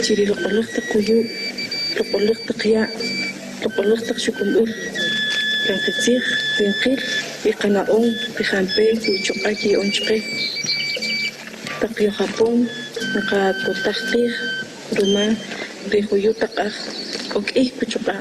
chiri loqolqta quyu loqolqta qiya loqolqta shukumul kan qitsig tinqil iqana'on tihampe uchuqaki onchqe taqyo japón naqatutaqtij ruma rihuyutaqaj ok'ij kuchuqa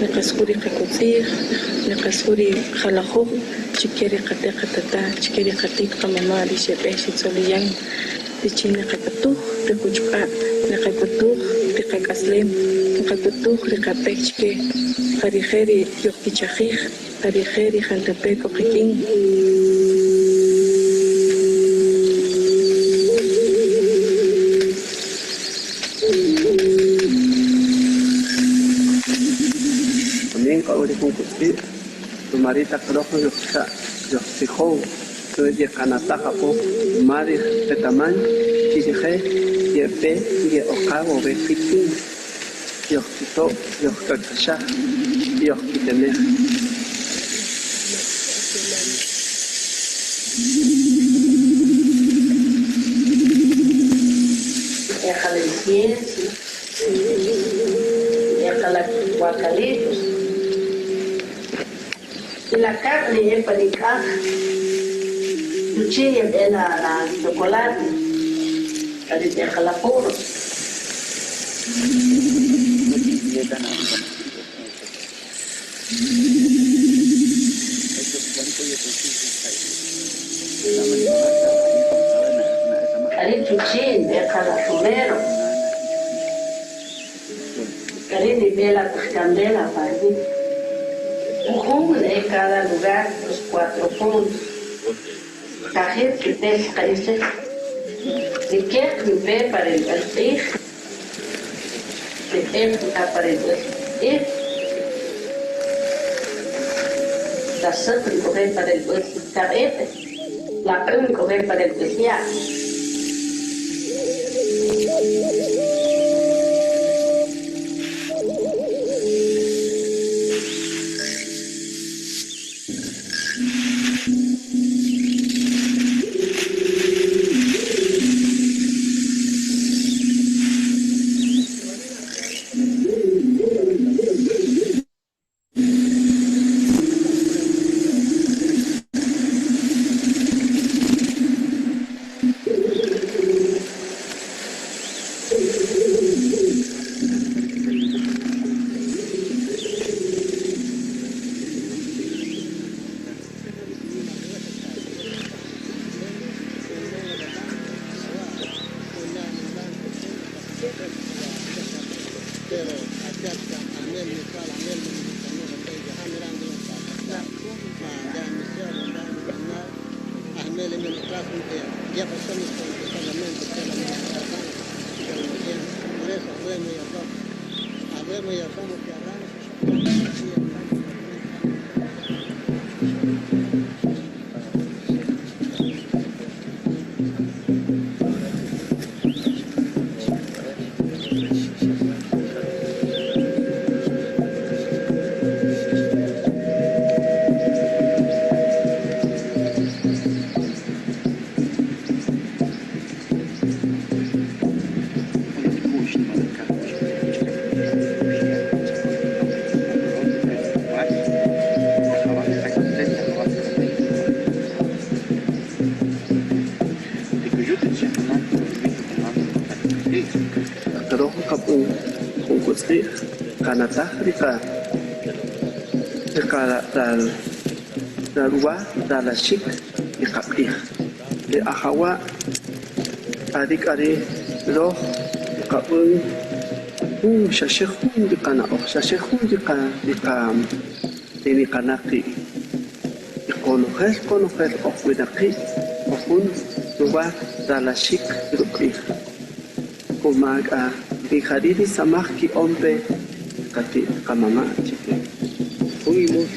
نقصوري قكوتير نقصوري خلاخو تشكري قتي قتتا تشكري قتي قمما دي شباشي توليان دي تشيني قبطوخ ركوجقا نقبطوخ رقاك أسلم نقبطوخ رقابك تشكي خريخيري يوكي تشاخيخ خريخيري خانتبك وقكين tu marita crojo yo fijo tu de canataja po mari de tamaño y dije y pe y ocavo ve fitin yo quito yo cacha yo quiteme déjale el ciencia déjala guacalitos. Y la carne es para el caja. Cuchilla es la chocolate. Para el jalapuro. Cari chuchín, deja la sumero. Cari de la candela para mí. Un jugo de cada lugar, los 4 puntos. Cajit que te parece. De qué me para el vestir. De qué para el vestir. La sopa corre para el vestir. La un corre para el vestir. Kanatahrica la rua da la chic y capri de ahawa adik ari lo kapun shashehun di kana o shashehun di ini kanaki konohes of widaki ofun Nuwa dalashik rukri. Kumaga bihariri samaki ompe kati kamama chique. Fuimos.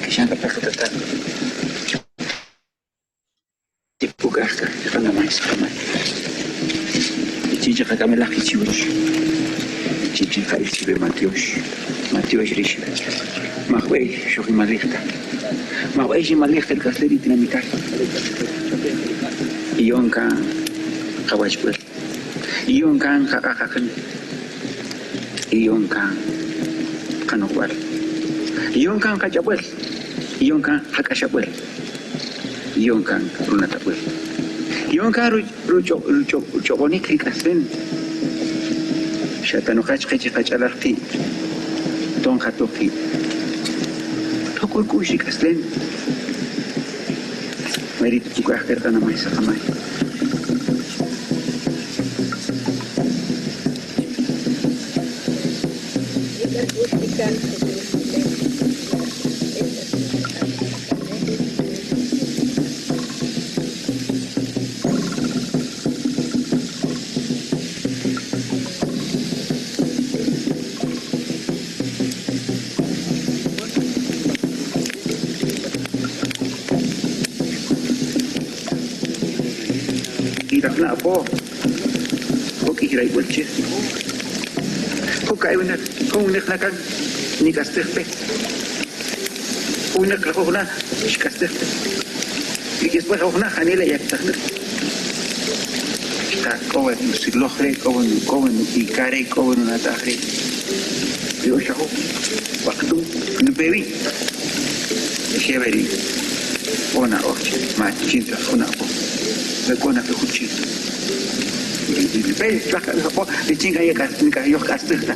Shanka pekatatan. Tipu gasta, kana mais kama. Ichi kama laki chiuch. Ichi kai chibe Mateus rishi. Mahwei shohi malirta. Mahwei shi malirta kasleri dinamita. Ionka kawachpel. Ionka kakakan. Ionka kanokwal. Ionkan kacapel, ionkan hakashapel, ionkan runatapel, ionkan ruchokonik rikasen, shatanokach kachalarti, don hatoki, tokul kushi kasen, merit tukahker kana mais sakamai. Na po, okay hiray bolche. Okay unak, unak nakan ni kastepe. Unak ako na, kastepe. Ikis pa ako na kanila yak takner. Ka kawan silohre, kawan ikare, kawan natahre. Yo siya ko, waktu nubewi. Siya beri, ona oche, machinta ona po. Nagkona ka kutsi. Pero plaka po, ichinga yo kastirta.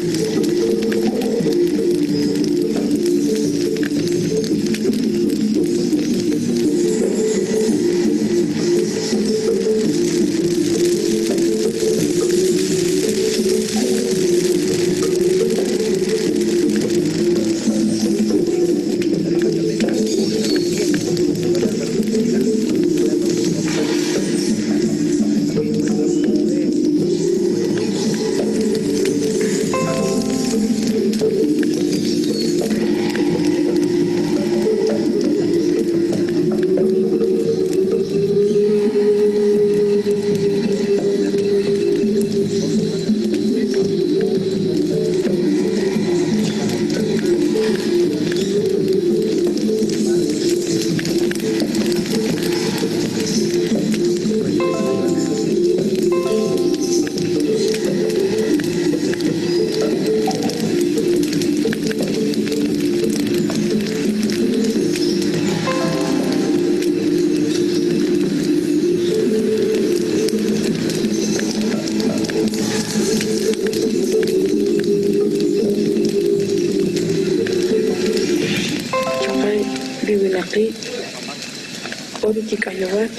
Kayawat,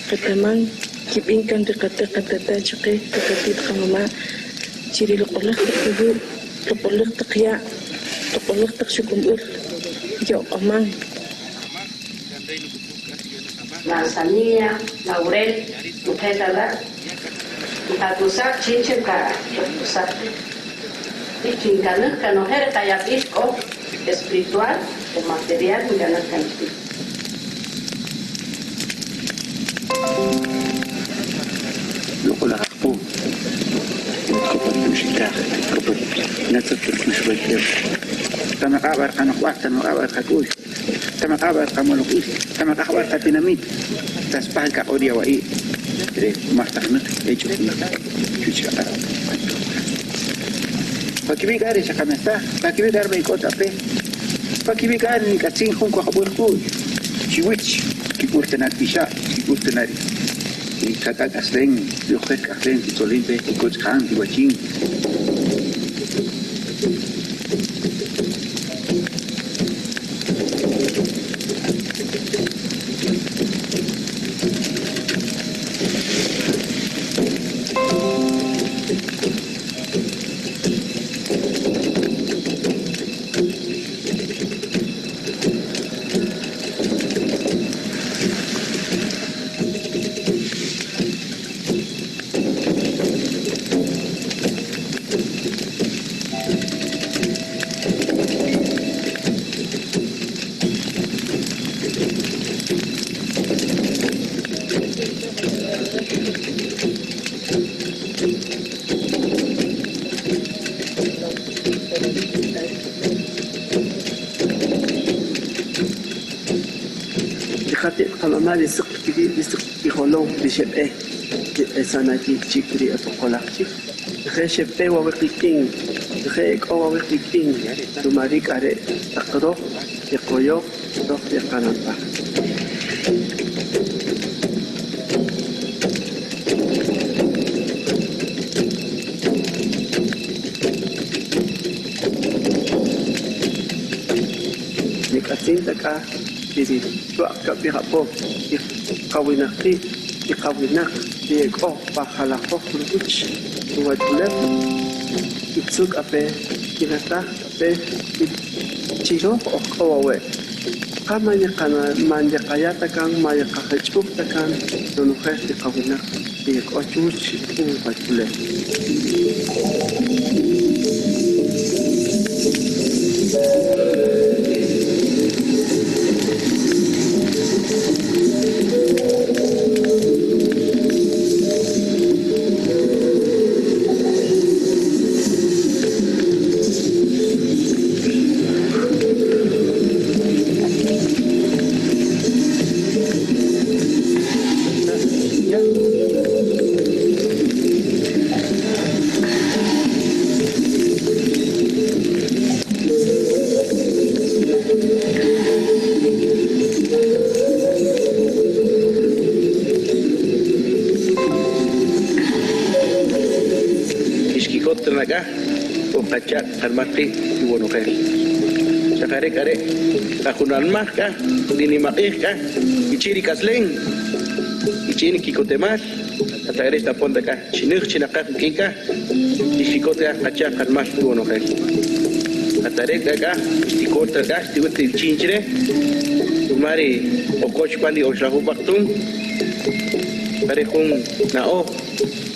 kataman, kibingkan dekata chake, katatit kamama, ciri lokolak terkubu, lokolak takya, lokolak taksyukumur, jauh amang. Manzanilla, laurel, mujetala, itakusak, chincheka, itakusak. Ichinkanak kanoher kaya pisco, espiritual o material, ganas canchis. Lokolak po. Kapag musika, kapag natutulog na siya. Tamakabar ka nakwat, tamakabar ka kuy. Tamakabar ka malukis, tamakabar ka pinamit. Tas pahal ka o diawai. Jadi martak na, hecho na. Chucha. Pakibigar sa kamesta, pakibigar may kota pe. Pakibigar ni katsing kung kakabul kuy. Chiwich, kipurtanar pisha, kipurtanar. Kakak asling, yoket asling, titolin pe, ikut kang, diwacing. Dejate mamá de su hijolón de shepe esa nachi chikri apokolachi de shepe wa wikiting de ko wa wikiting tu mari kare takro de koyo do de kanapa ni katinta ka diri tu akapi hapo kawinaki ikawinak di ko pahalako luch tuwad ulit itsuk ape kinata ape chiro o kawawe kamanya kana manja kayata kang maya kakachpuk takan nunuhe di kawinak di ko chuch tuwad ulit Acá, con Pachá, Almati y Buenujer. Sacare care, a Junalmaca, Dinimaca, y Chiri Caslen, y Chini Kikotemas, a traer esta ponta acá, Chinur, Chinaca, Kika, y Chicote a Pachá, Almas y Buenujer. A traer acá, y corta acá, y el chinchre, Mari, o coach pandi o shahu baktum, parejun nao.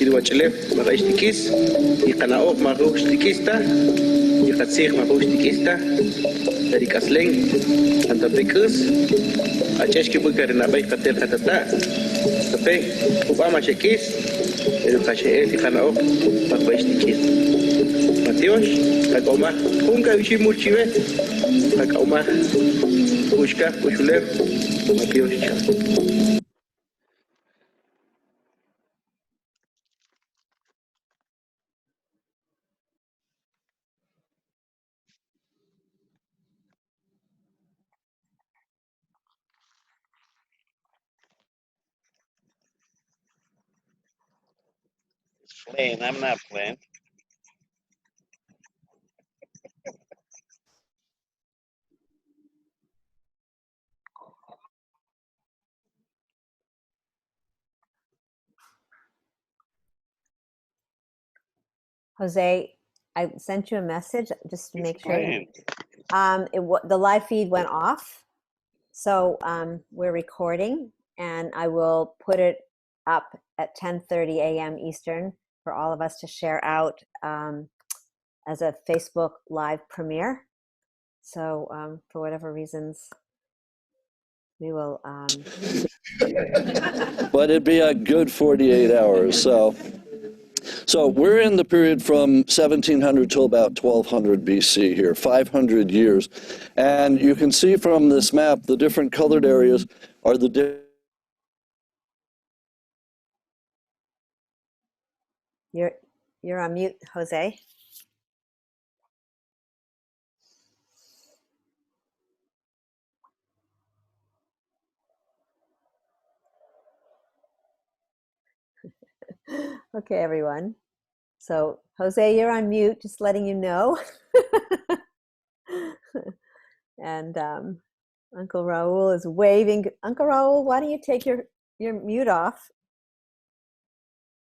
Irwachelef magaistikis, y Kanaok magustikista, y Katsig magustikista, Erikasleng, Antapekus, Acheshki Bukarinabay Katel Katata, Tape, Ubama Chekis, Erukashe, y Kanaok magustikis. Matios, Kakoma, Kunka Vishimuchive, Kakoma, Pushka, Pushulev, Matios. Playing, I'm not playing. Jose, I sent you a message just to He's make sure. playing. The live feed went off, so we're recording, and I will put it up at 10:30 a.m. Eastern for all of us to share out as a Facebook live premiere. So for whatever reasons, we will. But it'd be a good 48 hours. So we're in the period from 1700 till about 1200 BC here, 500 years. And you can see from this map, the different colored areas are the You're on mute, Jose. Okay, everyone. So, Jose, you're on mute, just letting you know. And Uncle Raul is waving. Uncle Raul, why don't you take your mute off?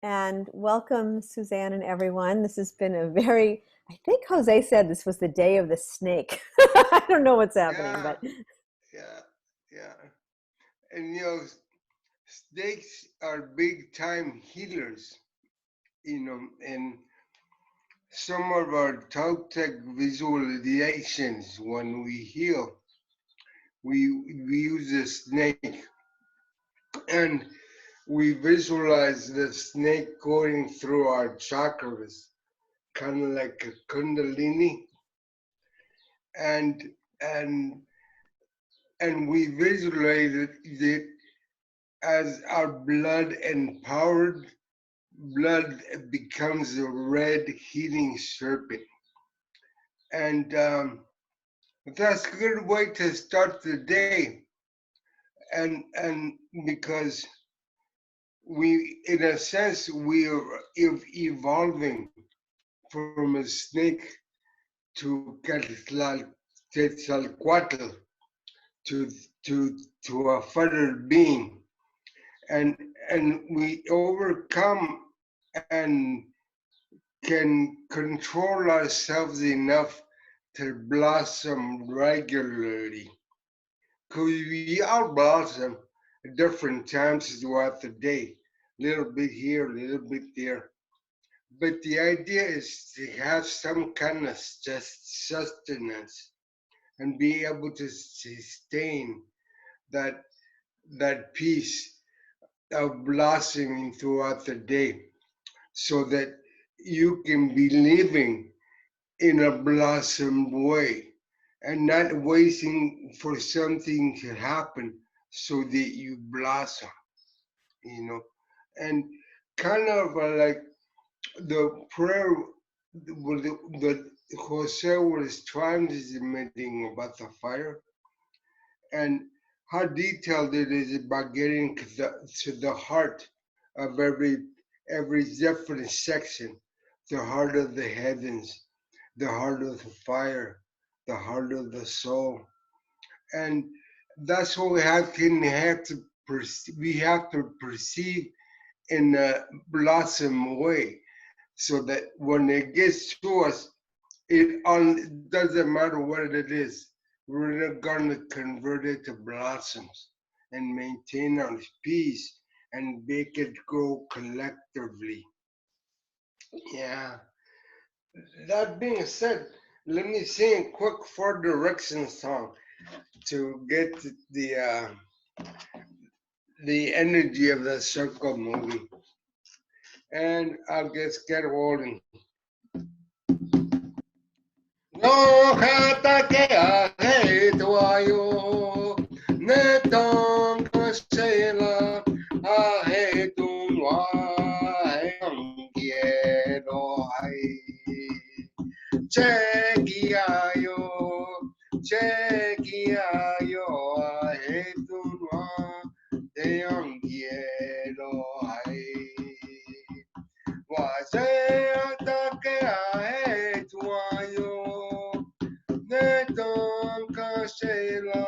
And welcome, Suzanne and everyone. This has been a very, I think Jose said this was the day of the snake. I don't know what's happening, but. Yeah. And you know, snakes are big time healers, you know, and some of our Toltec visualizations when we heal, we use a snake. And we visualize the snake going through our chakras, kind of like a kundalini, and and we visualize it as our blood empowered blood becomes a red healing serpent. And that's a good way to start the day. And because we, in a sense, we are evolving from a snake to Quetzalcoatl, to a feathered being, and we overcome and can control ourselves enough to blossom regularly. Because we all blossom at different times throughout the day, a little bit here, a little bit there. But the idea is to have some kind of sustenance and be able to sustain that peace of blossoming throughout the day, so that you can be living in a blossomed way and not waiting for something to happen so that you blossom, and kind of like the prayer that Jose was transmitting about the fire, and how detailed it is about getting to the heart of every different section, the heart of the heavens, the heart of the fire, the heart of the soul. And that's what we have to perceive in a blossom way, so that when it gets to us, it doesn't matter what it is. We're going to convert it to blossoms and maintain our peace and make it grow collectively. Yeah. That being said, let me sing a quick 4 Direction song to get the energy of the circle moving. And I'll get rolling. No hata que aje tuayo, neton kasela aje tunwa quiero ay. Chequiayo aje tunwa quiero ay. Wase hata que aje tuayo, neton kasela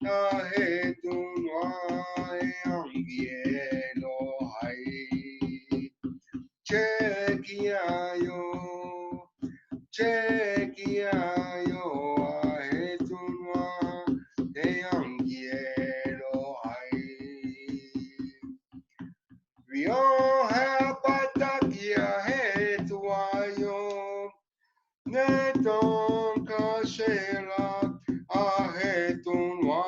aje tunwa quiero ay. Chequiayo aje tunwa quiero ay. Vio hapatakia aje tuayo, neton kasela aje tunwa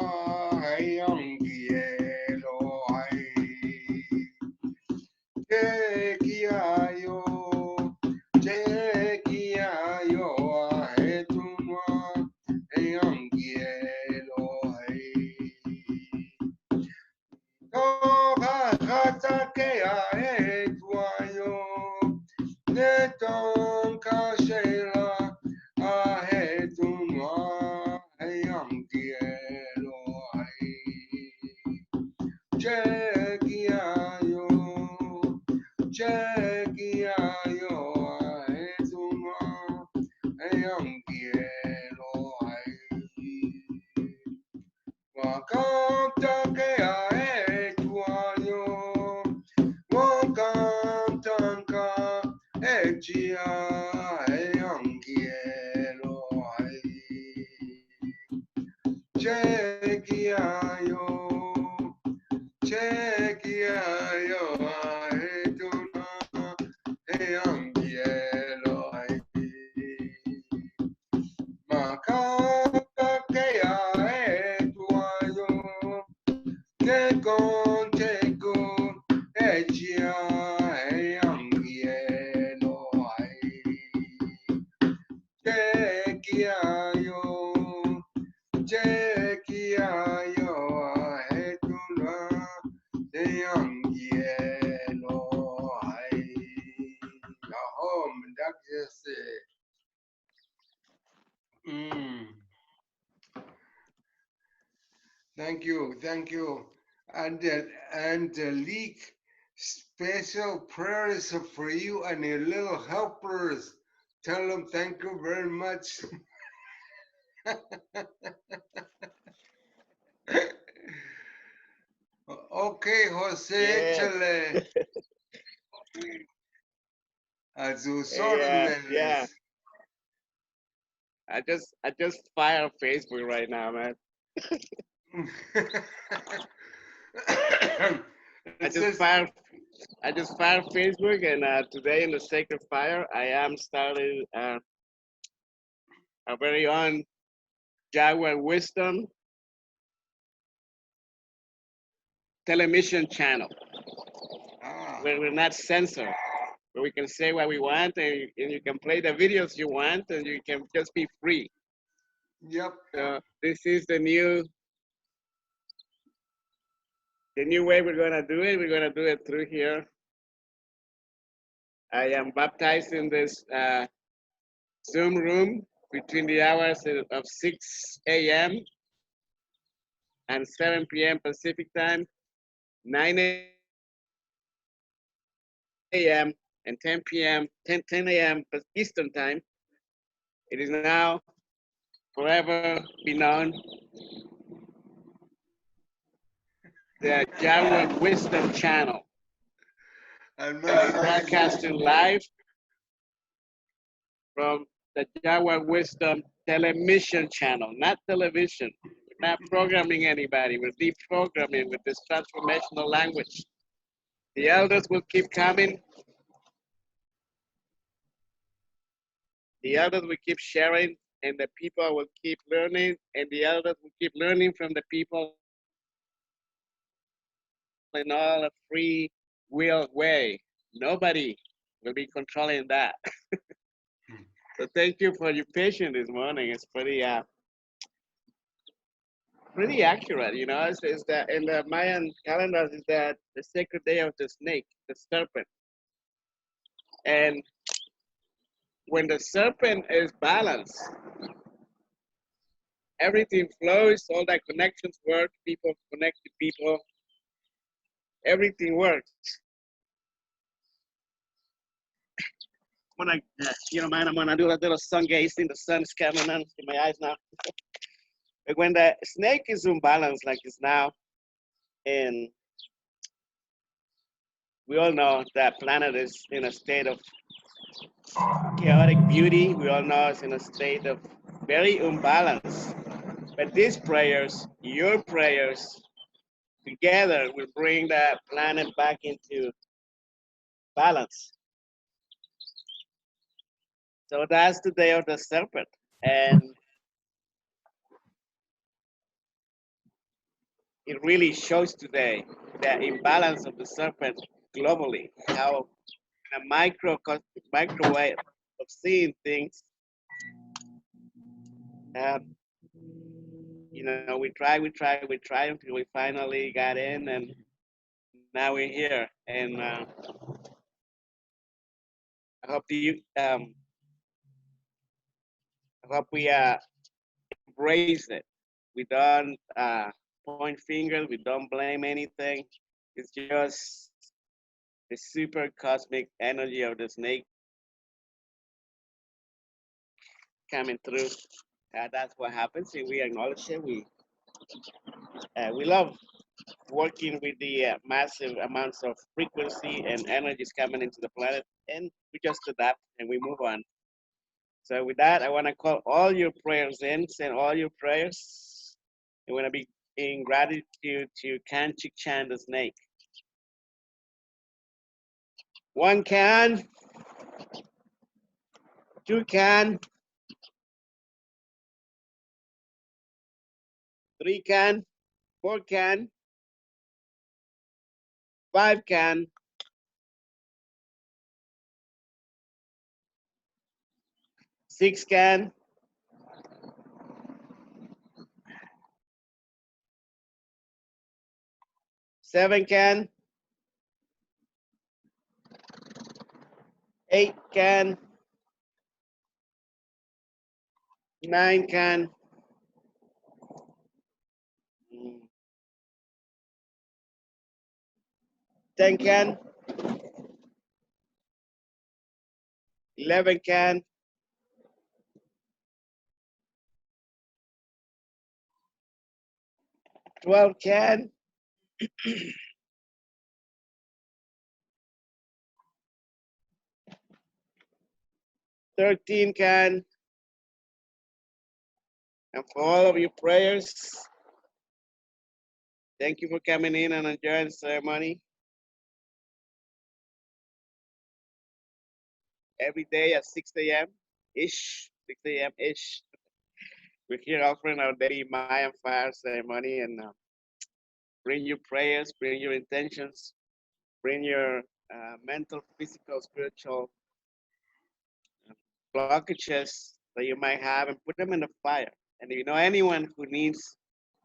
quiero ay. Chequiayo aje tunwa quiero ay. Toga hata que aje tuayo, neton kasela aje tunwa quiero ay. Chequiayo aje tunwa quiero ay. Wakanta que aje tuayo, wakantanka echia quiero ay. Chequiayo aje tunwa quiero ay. Makanta que aje tuayo, que contigo Thank you. Thank you. And Leak, special prayers for you and your little helpers. Tell them thank you very much. Okay, Jose, Yeah, échale a sus yeah. órdenes. I just fire Facebook right now, man. I It just says, fire I just fired Facebook, and today in the Sacred Fire, I am starting our very own Jaguar Wisdom television channel, where we're not censored, where we can say what we want, and you can play the videos you want, and you can just be free. yep. So this is the new way we're gonna do it. We're gonna do it through here. I am baptized in this Zoom room between the hours of 6 a.m. and 7 p.m. Pacific time, 9 a.m. and 10 p.m., 10 a.m. Eastern time. It is now forever be known the Jaguar Wisdom Channel. And Broadcasting live from the Jaguar Wisdom television channel, not television. We're not programming anybody. We're deprogramming with this transformational language. The elders will keep coming. The elders will keep sharing, and the people will keep learning, and the elders will keep learning from the people in all a free will way. Nobody will be controlling that. So thank you for your patience this morning. It's pretty accurate, you know. It's that in the Mayan calendars is that the sacred day of the snake, the serpent. And when the serpent is balanced, everything flows, all that connections work, people connect to people, everything works. You know, man, I'm gonna do a little sun gazing. The sun's coming on in my eyes now. But when the snake is unbalanced like it's now, and we all know that planet is in a state of chaotic beauty. We all know it's in a state of very unbalanced. But these prayers, your prayers, together will bring that planet back into balance. So that's the day of the serpent. And it really shows today the imbalance of the serpent globally, how in a microwave of seeing things, you know, we try until we finally got in, and now we're here. And I hope I hope we embrace it. We don't point fingers. We don't blame anything. It's just the super cosmic energy of the snake coming through. That's what happens, and we acknowledge it. We love working with the massive amounts of frequency and energies coming into the planet, and we just adapt and we move on. So with that, I want to call all your prayers in, send all your prayers. I want to be in gratitude to Kan Chicchan the snake. 1 can, 2 can, 3 can, 4 can, 5 can, 6 can, 7 can, 8 can, 9 can, 10 can, 11 can, 12 can, 13 can, and for all of your prayers, thank you for coming in and enjoying the ceremony. Every day at 6 a.m.-ish, 6 a.m.-ish, we're here offering our daily Mayan fire ceremony, and bring your prayers, bring your intentions, bring your mental, physical, spiritual blockages that you might have and put them in the fire. And if you know anyone who needs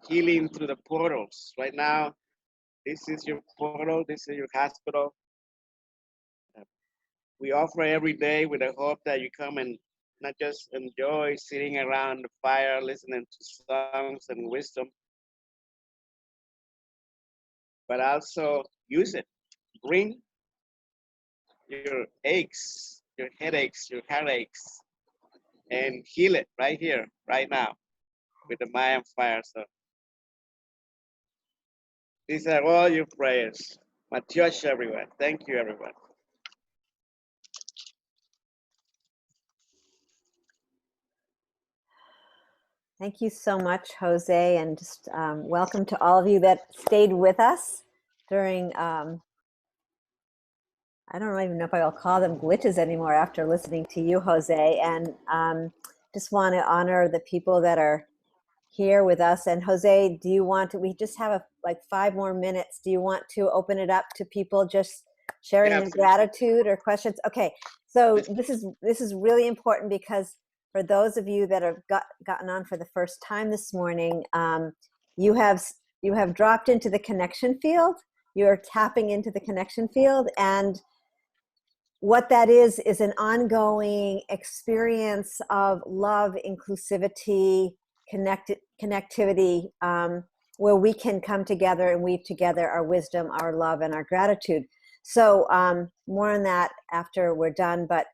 healing through the portals, right now, this is your portal, this is your hospital. We offer every day with the hope that you come and not just enjoy sitting around the fire, listening to songs and wisdom, but also use it. Bring your aches, your headaches, your heartaches, and heal it right here, right now, with the Mayan fire. So these are all your prayers. Matyosh, everyone. Thank you, everyone. Thank you so much, Jose, and just welcome to all of you that stayed with us during, I don't even know if I'll call them glitches anymore after listening to you, Jose, and just want to honor the people that are here with us. And Jose, do you want to, we just have like 5 more minutes. Do you want to open it up to people just sharing their gratitude or questions? Okay, so this is really important because for those of you that have gotten on for the first time this morning, you have dropped into the connection field. You're tapping into the connection field, and what that is an ongoing experience of love, inclusivity, connectivity, where we can come together and weave together our wisdom, our love, and our gratitude. So more on that after we're done, but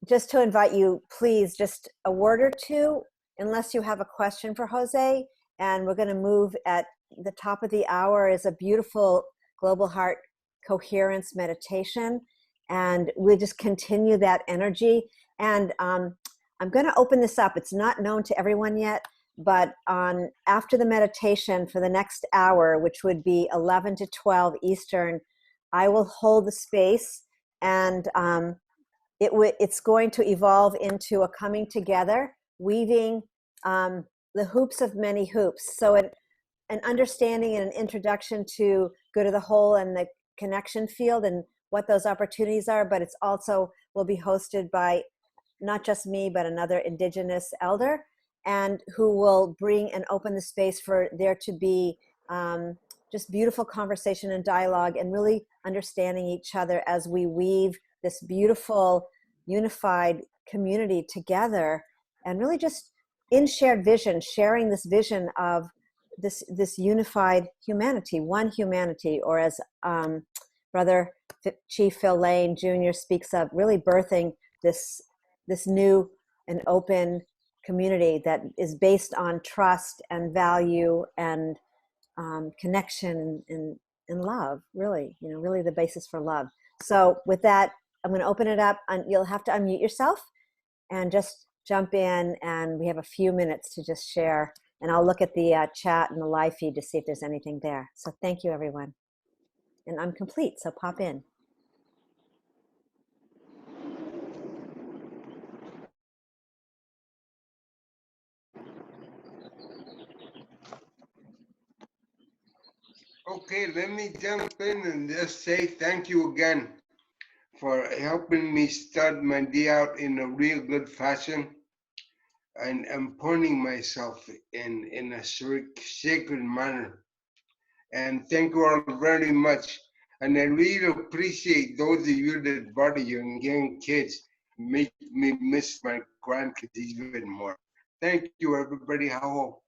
just to invite you, please, just a word or two, unless you have a question for Jose, and we're going to move at the top of the hour is a beautiful global heart coherence meditation, and we'll just continue that energy. And I'm going to open this up. It's not known to everyone yet, but after the meditation for the next hour, which would be 11 to 12 Eastern, I will hold the space, and it's going to evolve into a coming together, weaving the hoops of many hoops. So an understanding and an introduction to go to the whole and the connection field and what those opportunities are, but it's also will be hosted by not just me, but another Indigenous elder, and who will bring and open the space for there to be just beautiful conversation and dialogue and really understanding each other as we weave this beautiful unified community together, and really just in shared vision, sharing this vision of this unified humanity, one humanity, or as Brother Chief Phil Lane Jr. speaks of, really birthing this new and open community that is based on trust and value and connection and love, really, really the basis for love. So with that, I'm going to open it up, and you'll have to unmute yourself and just jump in, and we have a few minutes to just share, and I'll look at the chat and the live feed to see if there's anything there. So thank you, everyone. And I'm complete, so pop in. Okay, let me jump in and just say thank you again for helping me start my day out in a real good fashion, and pointing myself in a sacred manner. And thank you all very much. And I really appreciate those of you that brought your young kids, make me miss my grandkids even more. Thank you, everybody. How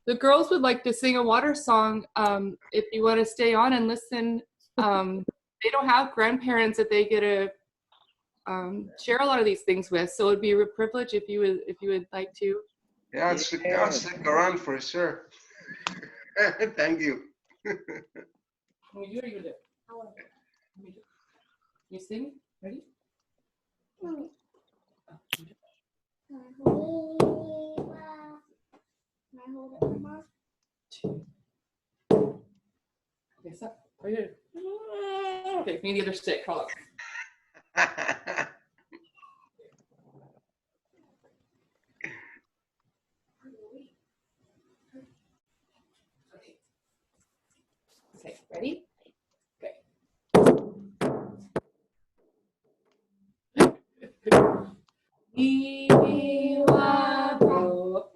the girls would like to sing a water song. If you want to stay on and listen, they don't have grandparents that they get to share a lot of these things with. So it'd be a privilege if you would like to. Yeah, I'll stick around for sure. Thank you. You or you do? You sing? Ready? Okay, stop. Right here. Okay, give me the other stick. Hold on. Okay, ready? Okay.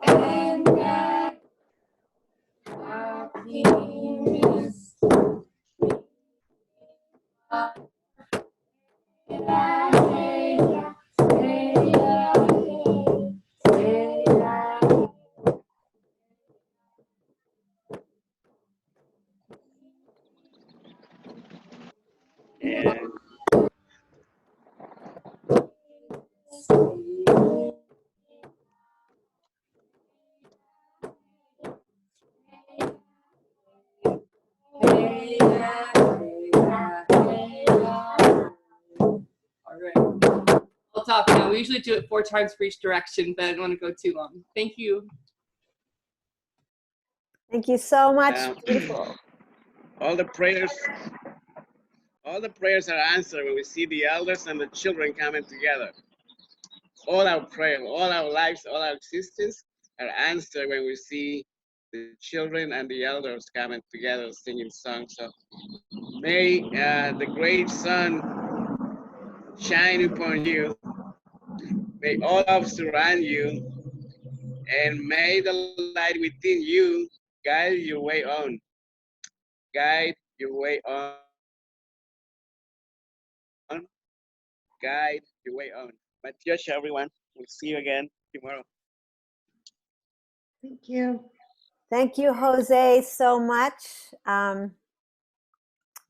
And All right. I'll stop now. We usually do it 4 times for each direction, but I don't want to go too long. Thank you. Thank you so much. Beautiful. all the prayers are answered when we see the elders and the children coming together. All our prayers, all our lives, all our existence are answered when we see the children and the elders coming together singing songs. So may the great sun shine upon you. May all love surround you. And may the light within you guide your way on. Guide your way on. Guide your way on. Matiyosha, everyone. We'll see you again tomorrow. Thank you. Thank you, Jose, so much.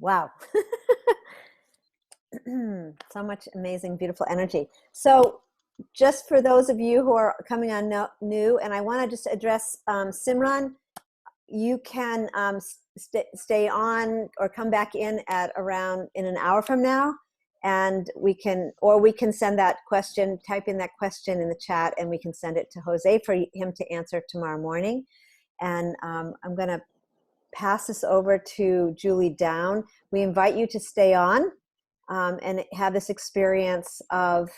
Wow. So much amazing, beautiful energy. So just for those of you who are coming on new, and I want to just address Simran, you can stay on or come back in at around in an hour from now, and we can send that question, type in that question in the chat, and we can send it to Jose for him to answer tomorrow morning. And I'm going to pass this over to Julie Down. We invite you to stay on and have this experience of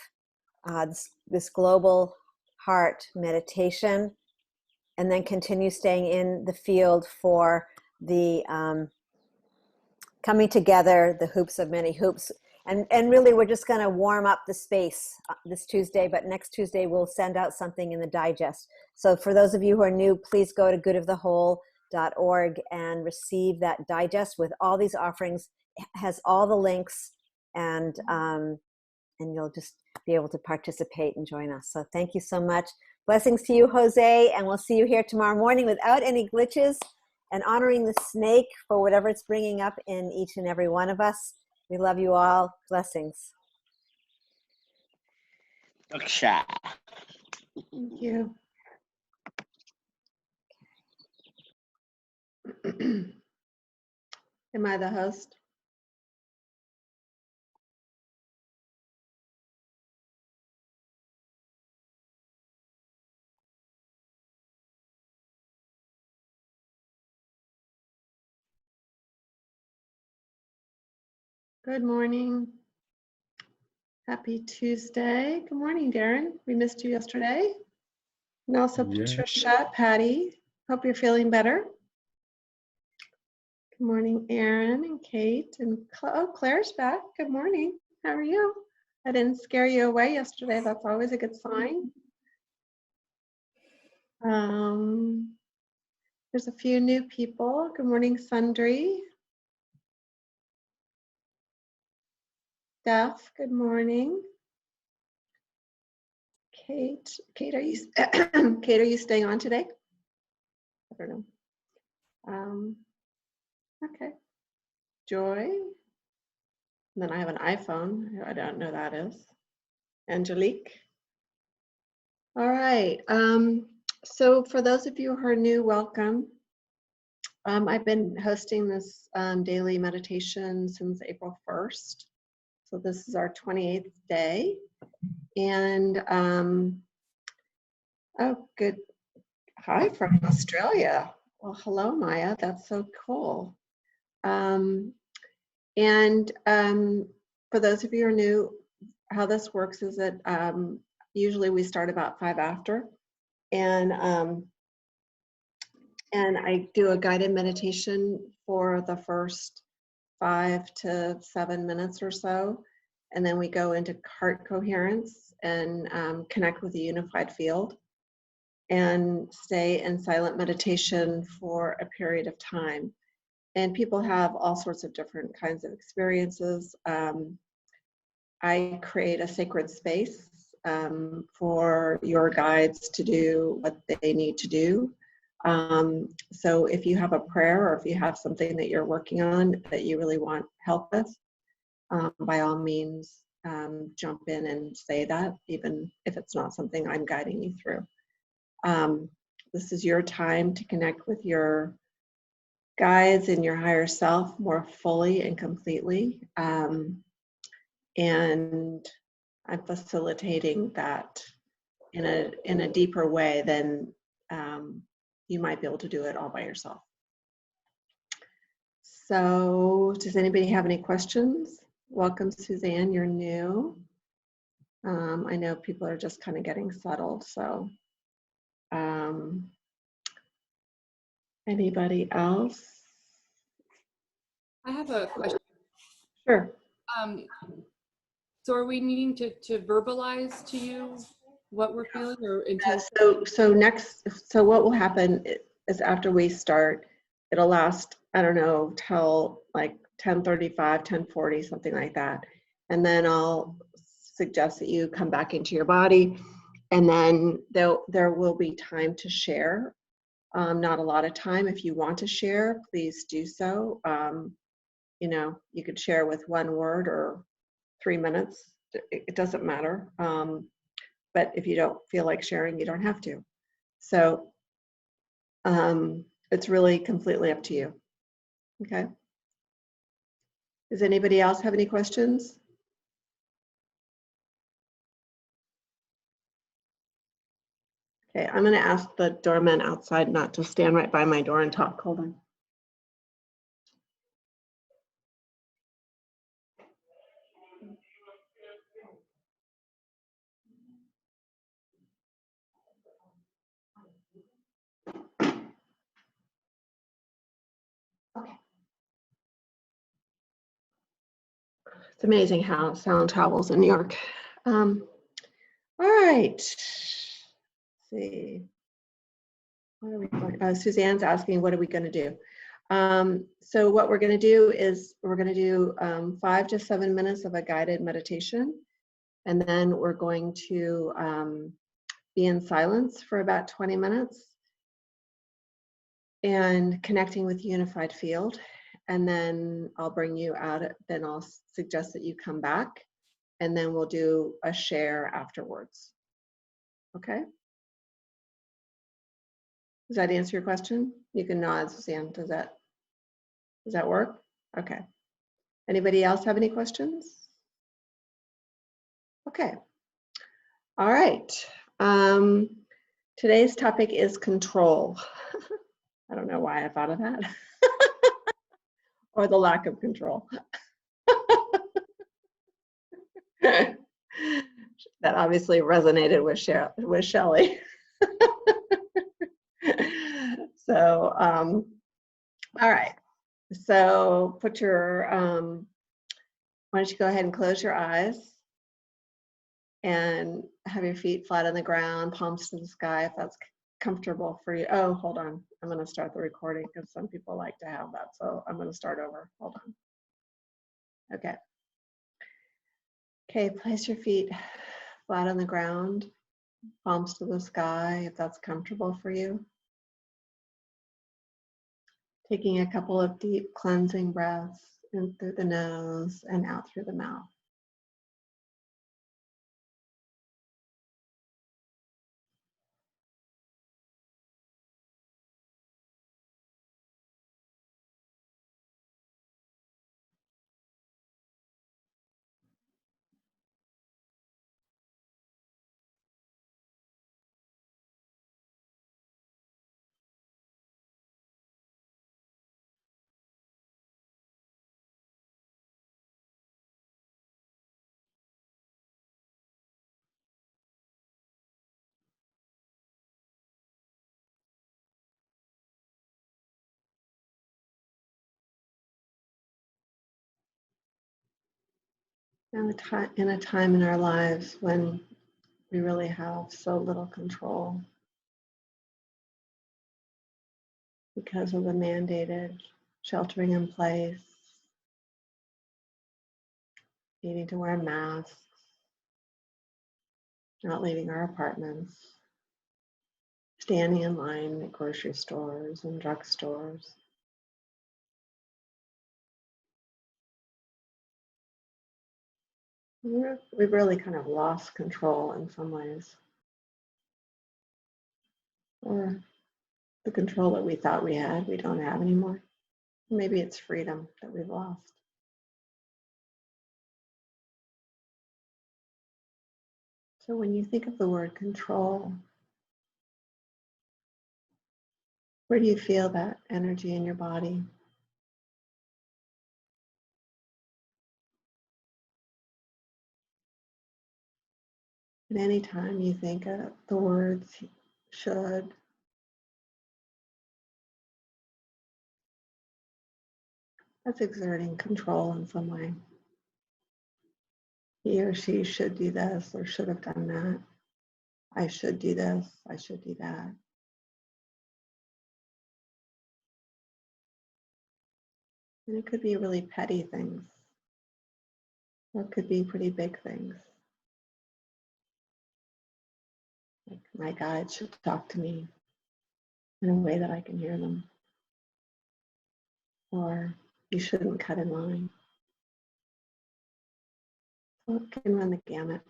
this global heart meditation, and then continue staying in the field for the coming together, the hoops of many hoops. And really, we're just going to warm up the space this Tuesday, but next Tuesday we'll send out something in the digest. So for those of you who are new, please go to goodofthewhole.org and receive that digest with all these offerings. It has all the links, and you'll just be able to participate and join us. So thank you so much. Blessings to you, Jose, and we'll see you here tomorrow morning without any glitches, and honoring the snake for whatever it's bringing up in each and every one of us. We love you all. Blessings. Aksha. Thank you. Am I the host? Good morning. Happy Tuesday. Good morning, Darren. We missed you yesterday. And also Patricia, Patty. Hope you're feeling better. Good morning, Aaron and Kate. And Claire's back. Good morning. How are you? I didn't scare you away yesterday. That's always a good sign. There's a few new people. Good morning, Sundry. Steph, good morning. Kate, are you Kate, are you staying on today? don't know. Okay. Joy. And then I have an iPhone. I don't know who that is. Angelique. All right. So for those of you who are new, welcome. I've been hosting this daily meditation since April 1st. So this is our 28th day. And oh, good. Hi from Australia. Well, hello, Maya. That's so cool. For those of you who are new, how this works is that usually we start about 5 after, and I do a guided meditation for the first 5 to 7 minutes or so, and then we go into heart coherence and connect with the unified field and stay in silent meditation for a period of time. And people have all sorts of different kinds of experiences. I create a sacred space for your guides to do what they need to do. So if you have a prayer or if you have something that you're working on that you really want help with, by all means, jump in and say that, even if it's not something I'm guiding you through. This is your time to connect with your guides and your higher self more fully and completely. And I'm facilitating that in a deeper way than you might be able to do it all by yourself. So does anybody have any questions? Welcome, Suzanne, you're new. I know people are just kind of getting settled, so anybody else? I have a question. Sure. So are we needing to verbalize to you what we're feeling, or until? So what will happen is after we start, it'll last, I don't know, till like 10:35, 10:40, something like that. And then I'll suggest that you come back into your body, and then there will be time to share. Not a lot of time. If you want to share, please do so. You know, you could share with 1 word or 3 minutes. It doesn't matter. But if you don't feel like sharing, you don't have to. So it's really completely up to you. Okay. Does anybody else have any questions? Okay, I'm going to ask the doorman outside not to stand right by my door and talk. Hold on. Okay. It's amazing how sound travels in New York. All right. Let's see. What are we going? Suzanne's asking, what are we going to do? So what we're going to do is we're going to do 5 to 7 minutes of a guided meditation, and then we're going to be in silence for about 20 minutes and connecting with the unified field. And then I'll bring you out, then I'll suggest that you come back, and then we'll do a share afterwards. Okay? Does that answer your question? You can nod, Suzanne. Does that work? Okay. Anybody else have any questions? Okay. All right. Today's topic is control. I don't know why I thought of that. Or the lack of control. That obviously resonated with Shelley. So, all right. So put your, why don't you go ahead and close your eyes and have your feet flat on the ground, palms to the sky, if that's comfortable for you. Oh, hold on. I'm going to start the recording because some people like to have that. So I'm going to start over. Hold on. Okay. Okay, place your feet flat on the ground, palms to the sky, if that's comfortable for you. Taking a couple of deep cleansing breaths in through the nose and out through the mouth. Now, in a time in our lives when we really have so little control because of the mandated sheltering in place, needing to wear masks, not leaving our apartments, standing in line at grocery stores and drugstores. We've really kind of lost control in some ways, or the control that we thought we had, we don't have anymore. Maybe it's freedom that we've lost. So when you think of the word control, where do you feel that energy in your body? At any time you think of the words should, that's exerting control in some way. He or she should do this or should have done that. I should do this, I should do that. And it could be really petty things, or it could be pretty big things. Like, my guide should talk to me in a way that I can hear them. Or you shouldn't cut in line. So it can run the gamut.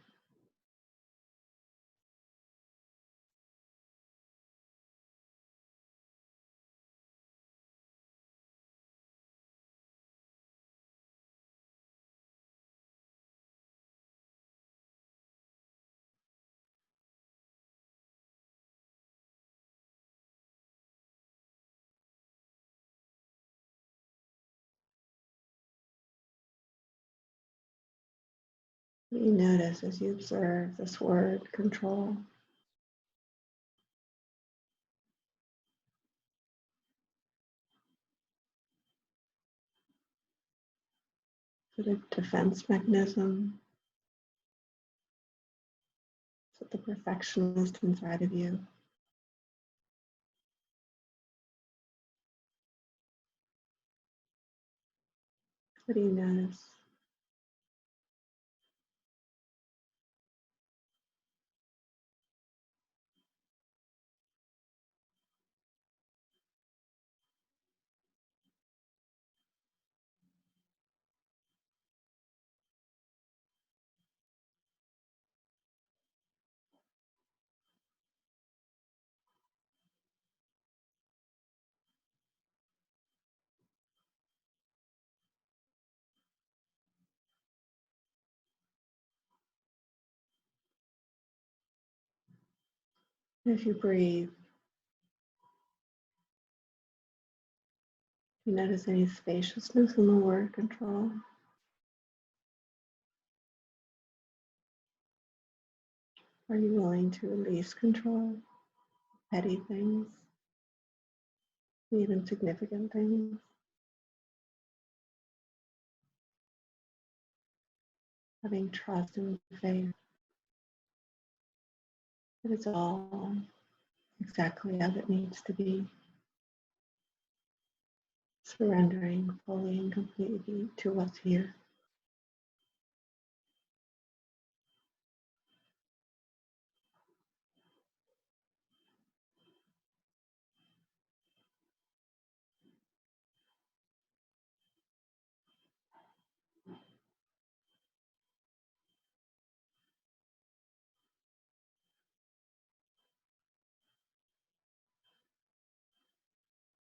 What you notice as you observe this word, control. Is it a defense mechanism? Is it the perfectionist inside of you? What do you notice? As you breathe, do you notice any spaciousness in the word control? Are you willing to release control? Petty things, even significant things? Having trust and faith that it's all exactly as it needs to be. Surrendering fully and completely to what's here.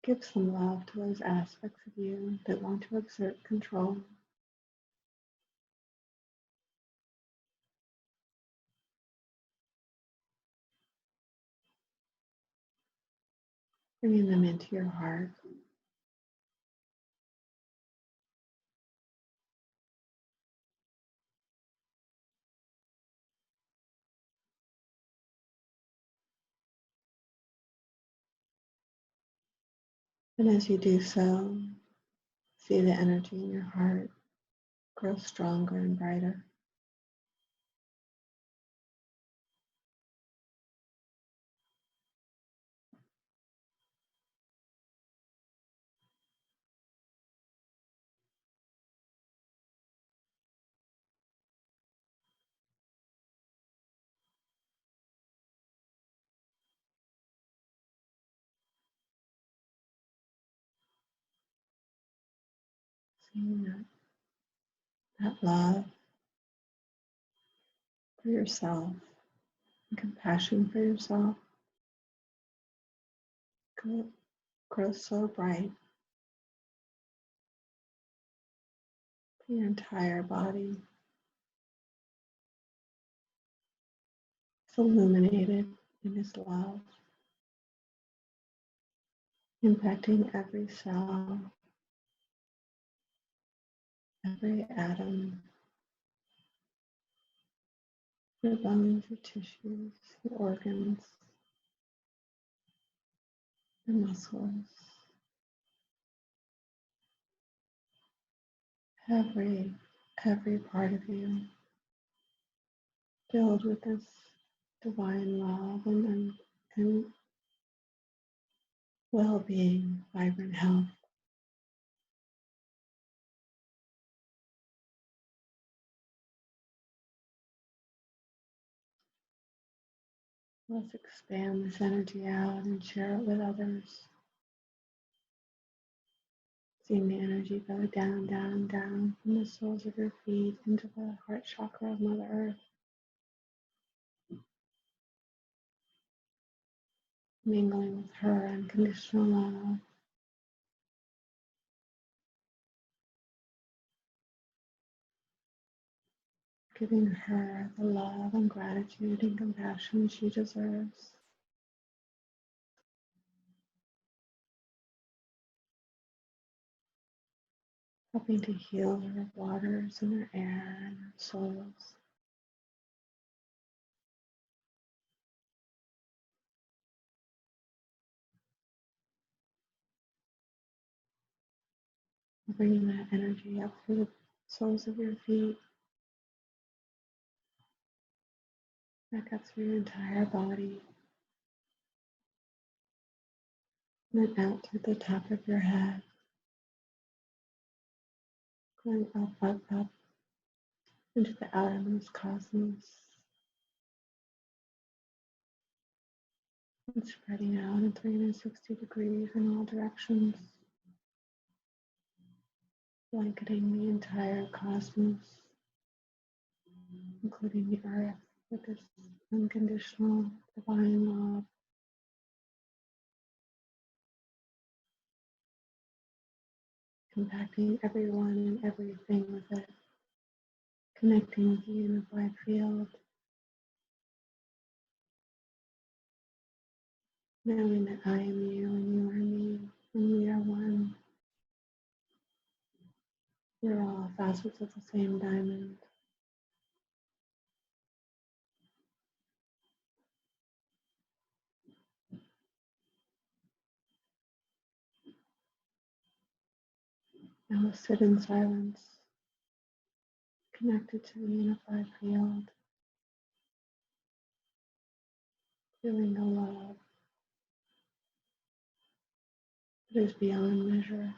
Give some love to those aspects of you that want to exert control. Bringing them into your heart. And as you do so, see the energy in your heart grow stronger and brighter. Seeing that love for yourself and compassion for yourself grows so bright through your entire body. It's illuminated in His love, impacting every cell, every atom, your bones, your tissues, your organs, your muscles, every part of you filled with this divine love and well-being, vibrant health. Let's expand this energy out and share it with others. Seeing the energy go down, down, down from the soles of your feet into the heart chakra of Mother Earth, mingling with her unconditional love. Giving her the love and gratitude and compassion she deserves. Helping to heal her waters and her air and her souls. Bringing that energy up through the soles of your feet, back up through your entire body, and then out through the top of your head, going up, up, up into the outermost cosmos, and spreading out in 360 degrees in all directions, blanketing the entire cosmos, including the earth with this unconditional divine love. Impacting everyone and everything with it, connecting with the unified field, knowing that I am you and you are me, and we are one. We're all facets of the same diamond. Now we'll sit in silence, connected to the unified field, feeling the love that is beyond measure.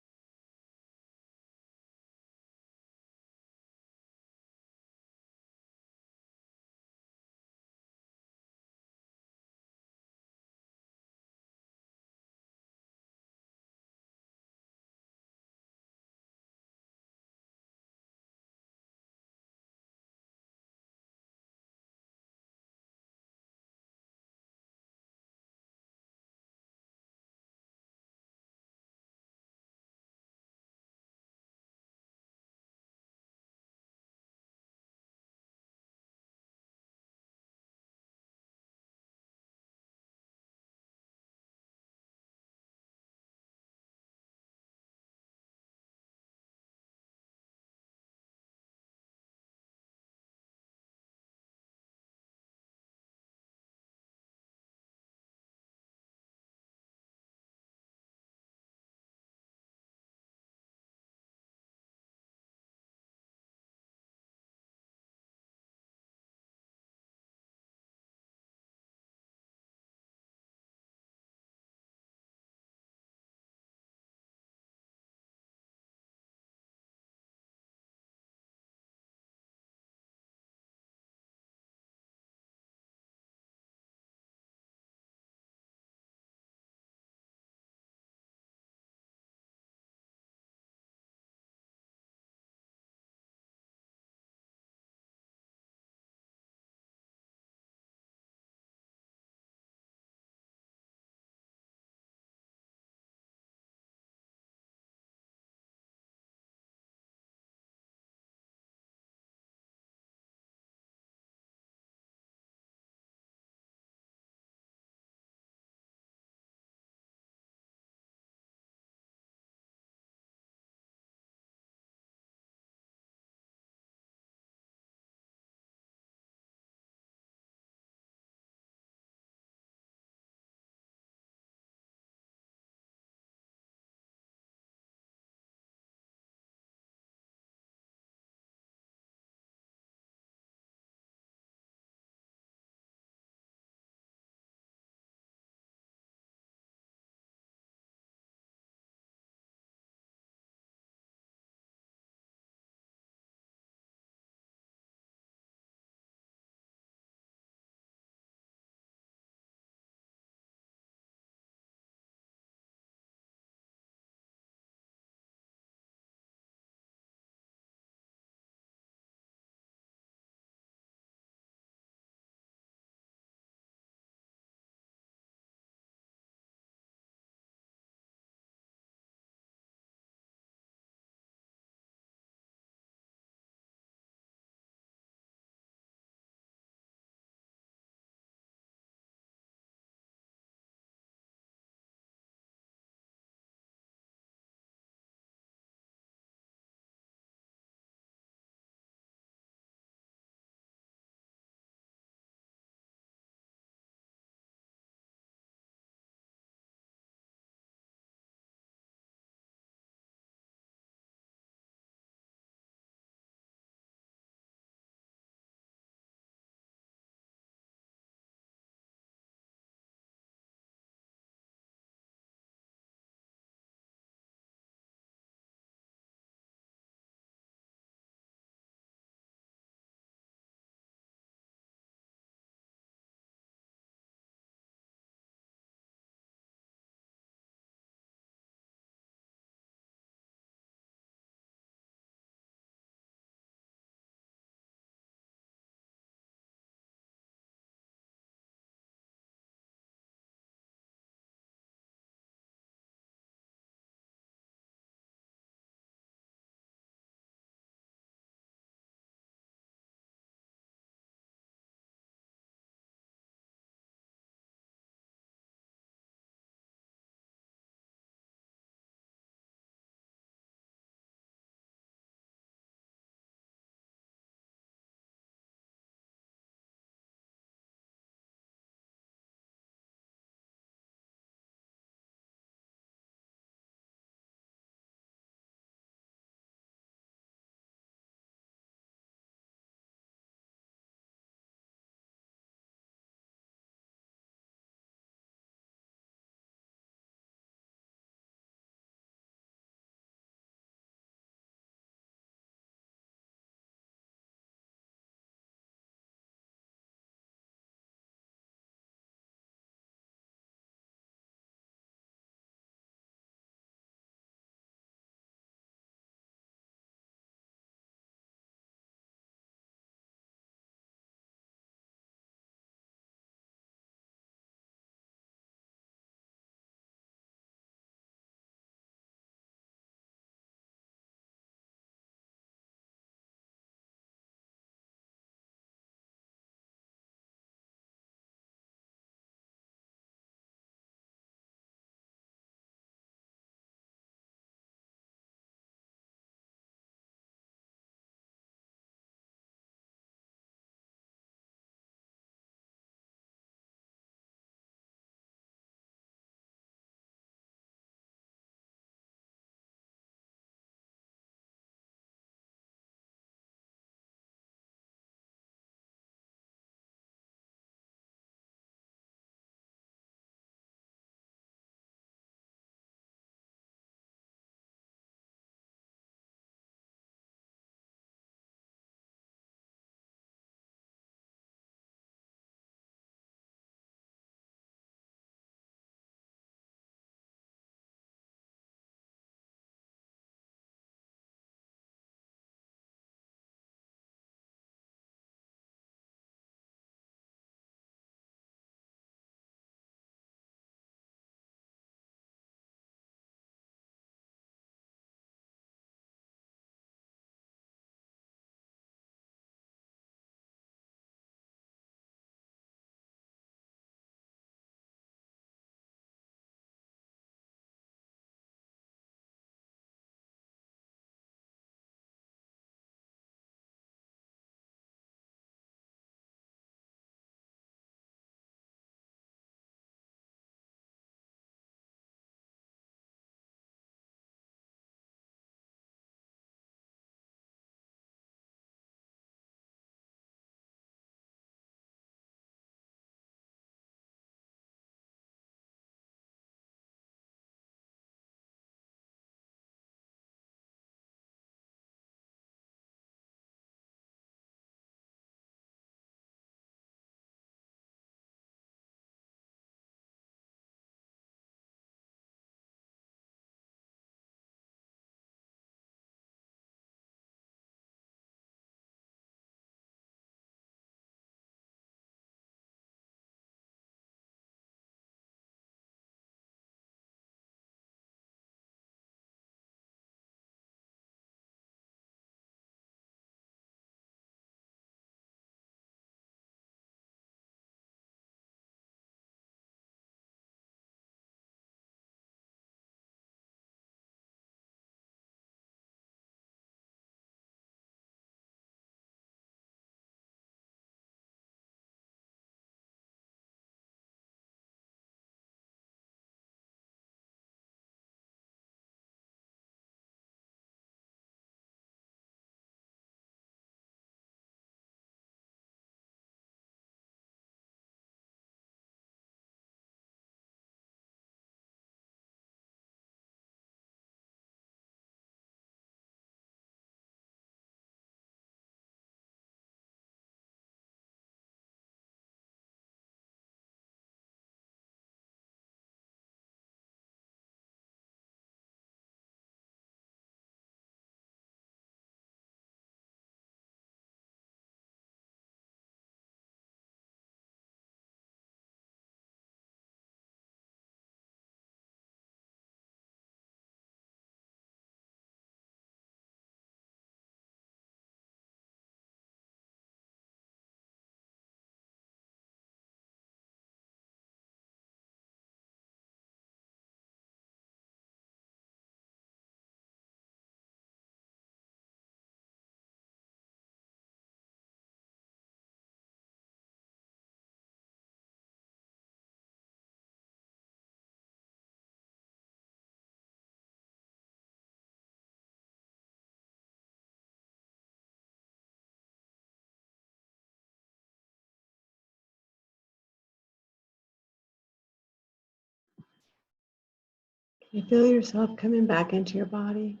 You feel yourself coming back into your body,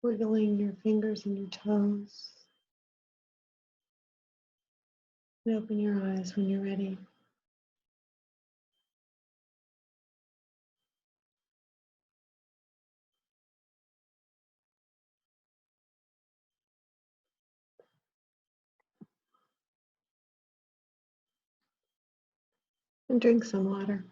wiggling your fingers and your toes. And open your eyes when you're ready. And drink some water.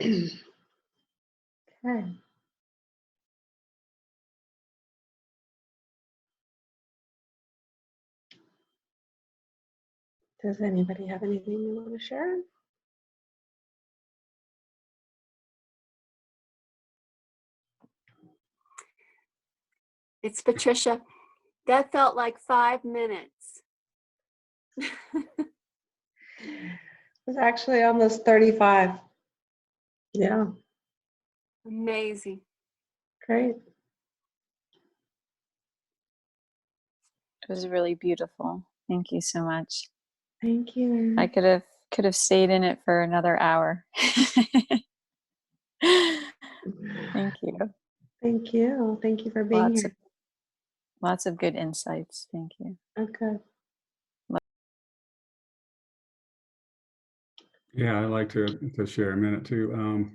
Okay. Does anybody have anything they want to share? It's Patricia. That felt like 5 minutes. It was actually almost 35. Yeah. Amazing. Great. It was really beautiful. Thank you so much. Thank you. I could have stayed in it for another hour. Thank you. Thank you. Thank you for being here. Lots of good insights. Thank you. Okay. Yeah, I'd like to share a minute too.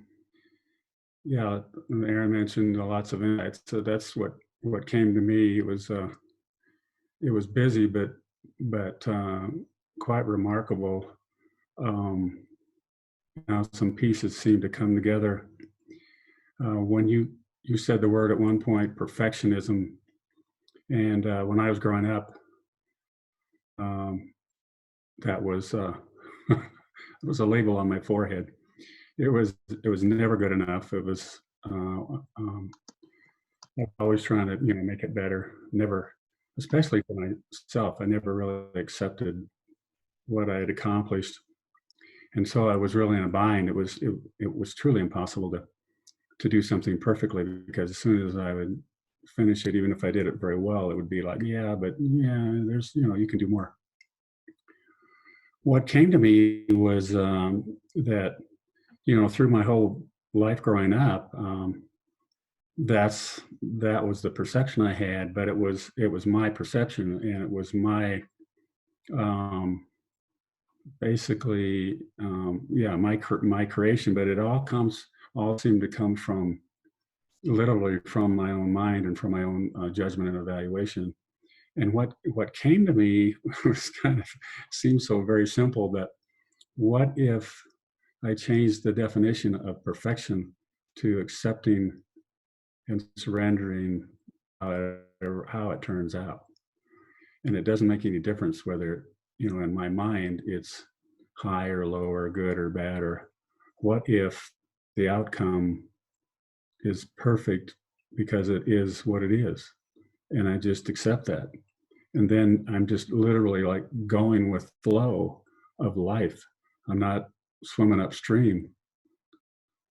Yeah, Aaron mentioned lots of insights. So that's what came to me. It was busy, but quite remarkable. How some pieces seem to come together. When you said the word at one point, perfectionism, and when I was growing up, that was it was a label on my forehead. It was never good enough. It was always trying to make it better. Never, especially for myself, I never really accepted what I had accomplished, and so I was really in a bind. It was truly impossible to do something perfectly, because as soon as I would finish it, even if I did it very well, it would be like, yeah, but yeah, there's you can do more. What came to me was that through my whole life growing up, that was the perception I had, but it was my perception, and it was my basically my creation, but it all seemed to come from literally from my own mind and from my own judgment and evaluation. And what came to me was seemed so very simple, that what if I changed the definition of perfection to accepting and surrendering how it turns out? And it doesn't make any difference whether, in my mind, it's high or low or good or bad, or what if the outcome is perfect because it is what it is, and I just accept that. And then I'm just literally like going with flow of life. I'm not swimming upstream.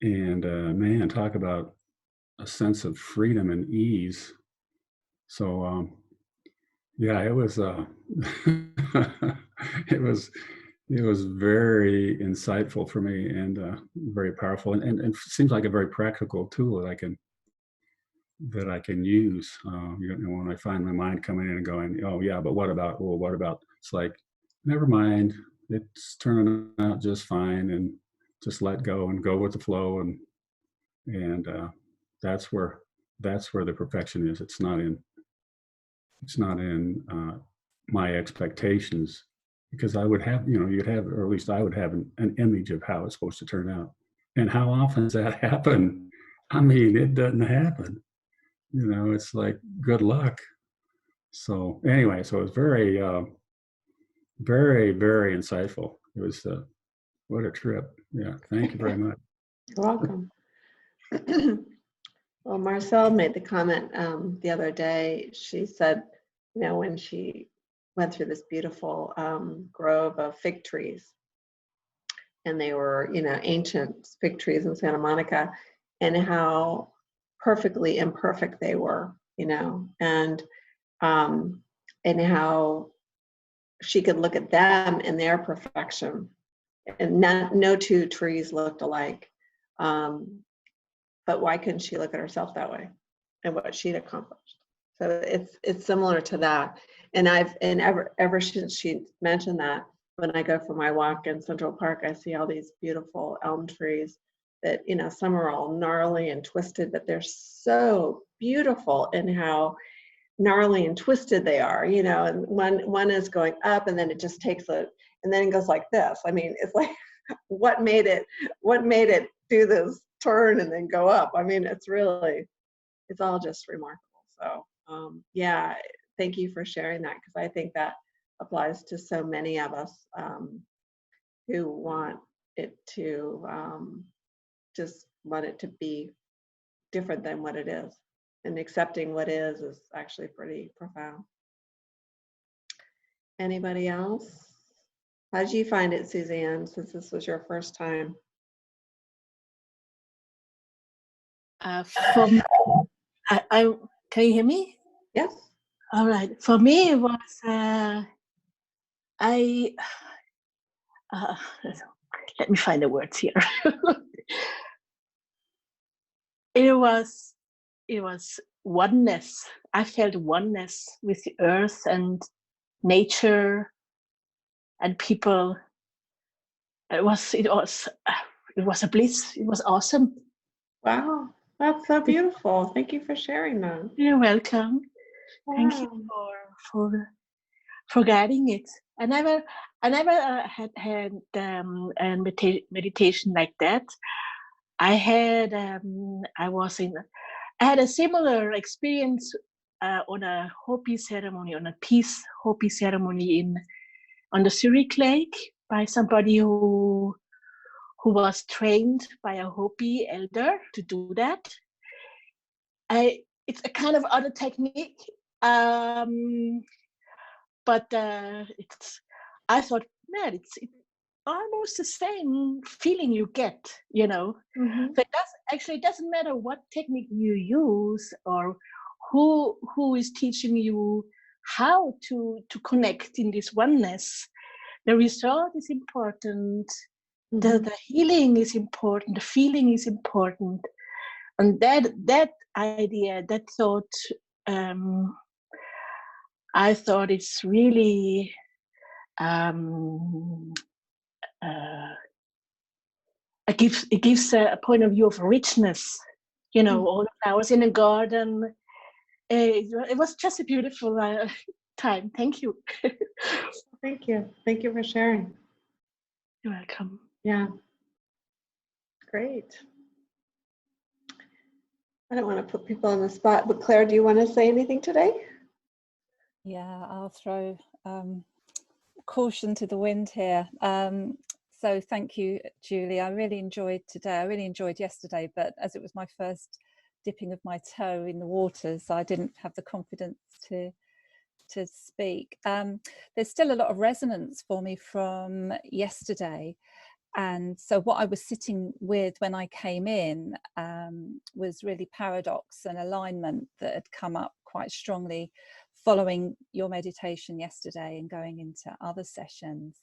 And man, talk about a sense of freedom and ease. So yeah, it was it was very insightful for me, and very powerful, and seems like a very practical tool that I can use. When I find my mind coming in and going, oh yeah, but what about? Well, what about? It's like, never mind. It's turning out just fine, and just let go and go with the flow, and that's where the perfection is. It's not in my expectations, because I would have, you'd have, or at least I would have an image of how it's supposed to turn out. And how often does that happen? I mean, it doesn't happen. It's like, good luck. So anyway, so it was very, very, very insightful. It was, what a trip. Yeah. Thank you very much. You're welcome. Well, Marcel made the comment the other day. She said, when she went through this beautiful grove of fig trees, and they were, you know, ancient fig trees in Santa Monica, and how perfectly imperfect they were, you know, and how she could look at them in their perfection, and no two trees looked alike. But why couldn't she look at herself that way and what she'd accomplished? So it's similar to that. And ever since she mentioned that, when I go for my walk in Central Park, I see all these beautiful elm trees that, you know, some are all gnarly and twisted, but they're so beautiful in how gnarly and twisted they are, you know, and one is going up and then it just takes and then it goes like this. I mean, it's like, what made it do this turn and then go up? I mean, it's all just remarkable. So yeah, thank you for sharing that, because I think that applies to so many of us who want it to just want it to be different than what it is, and accepting what is actually pretty profound. Anybody else? How did you find it, Suzanne, since this was your first time? For me, I can you hear me? Yes. All right. For me, it was let me find the words here. It was oneness. I felt oneness with the earth and nature and people. It was a bliss. It was awesome. Wow, that's so beautiful. Thank you for sharing that. You're welcome. Wow. Thank you for guiding it. I never had a meditation like that. I had a similar experience on a Hopi ceremony, on a peace Hopi ceremony on the Zurich Lake by somebody who was trained by a Hopi elder to do that. It's a kind of other technique, but I thought, man, it's almost the same feeling you get, you know. Mm-hmm. So it doesn't matter what technique you use or who is teaching you how to connect in this oneness. The result is important. Mm-hmm. The healing is important. The feeling is important, and that idea, that thought, I thought it's really it gives a point of view of richness, you know. All the flowers in a garden. It was just a beautiful time. Thank you. Thank you for sharing. You're welcome. Yeah, great. I don't want to put people on the spot, but Claire, do you want to say anything today? Yeah, I'll throw caution to the wind here. So thank you, Julie. I really enjoyed today. I really enjoyed yesterday, but as it was my first dipping of my toe in the waters, I didn't have the confidence to speak. There's still a lot of resonance for me from yesterday. And so what I was sitting with when I came in was really paradox and alignment that had come up quite strongly following your meditation yesterday and going into other sessions.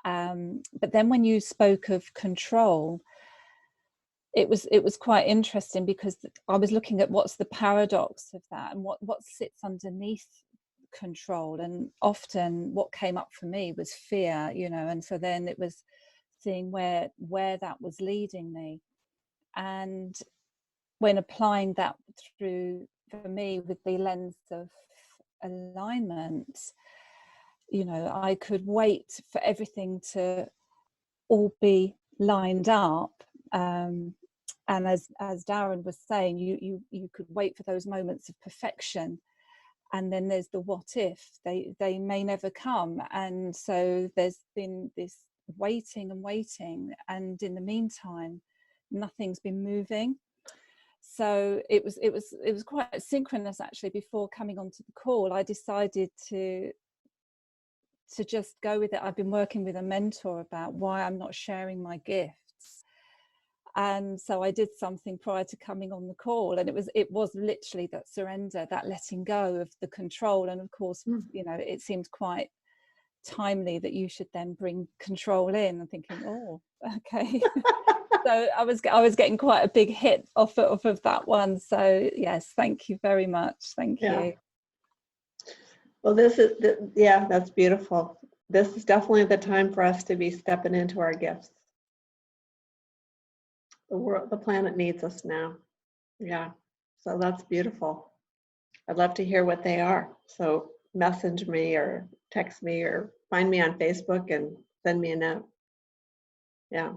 But then when you spoke of control, it was quite interesting, because I was looking at what's the paradox of that and what sits underneath control. And often what came up for me was fear, you know, and so then it was seeing where that was leading me. And when applying that through, for me, with the lens of alignment, you know, I could wait for everything to all be lined up. And as Darren was saying, you could wait for those moments of perfection, and then there's the what if. They may never come, and so there's been this waiting, and in the meantime nothing's been moving. So it was quite synchronous, actually. Before coming onto the call, I decided to to just go with it. I've been working with a mentor about why I'm not sharing my gifts. And so I did something prior to coming on the call, and it was literally that surrender, that letting go of the control. And of course, you know, it seemed quite timely that you should then bring control in, and thinking, oh, okay. So I was getting quite a big hit off of that one. So yes, thank you very much. Thank you. Well, yeah, that's beautiful. This is definitely the time for us to be stepping into our gifts. The planet needs us now. Yeah, so that's beautiful. I'd love to hear what they are. So message me or text me or find me on Facebook and send me a note. Yeah.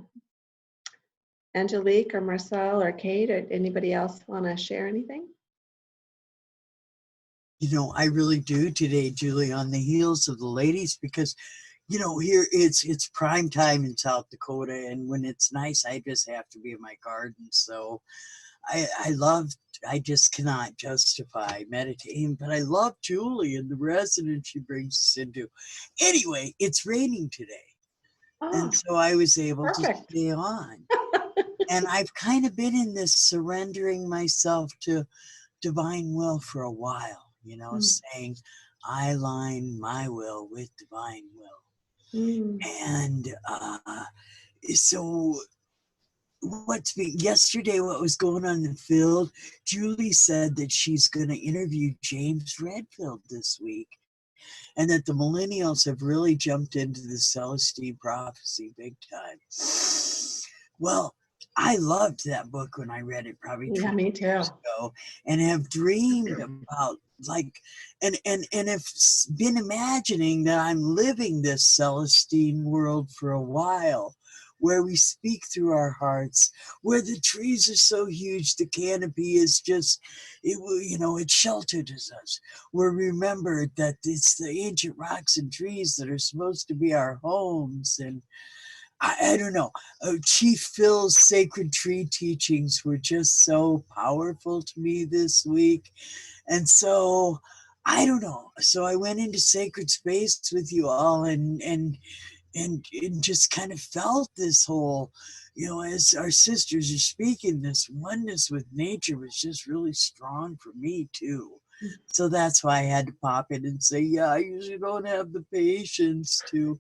Angelique or Marcel or Kate or anybody else want to share anything? You know, I really do today, Julie, on the heels of the ladies, because, you know, here it's prime time in South Dakota, and when it's nice, I just have to be in my garden. So I just cannot justify meditating, but I love Julie and the resonance she brings us into. Anyway, it's raining today. And so I was able to stay on. And I've kind of been in this surrendering myself to divine will for a while, you know, saying, I align my will with divine will. And so yesterday, what was going on in the field, Julie said that she's going to interview James Redfield this week, and that the millennials have really jumped into the Celestine prophecy big time. Well, I loved that book when I read it probably 20 years ago, and have dreamed about and have been imagining that I'm living this Celestine world for a while, where we speak through our hearts, where the trees are so huge, the canopy is just, it sheltered us. We're remembered that it's the ancient rocks and trees that are supposed to be our homes. And I don't know, Chief Phil's sacred tree teachings were just so powerful to me this week. And so, I don't know. So I went into sacred space with you all and just kind of felt this whole, as our sisters are speaking, this oneness with nature was just really strong for me too. So that's why I had to pop in and say, yeah, I usually don't have the patience to,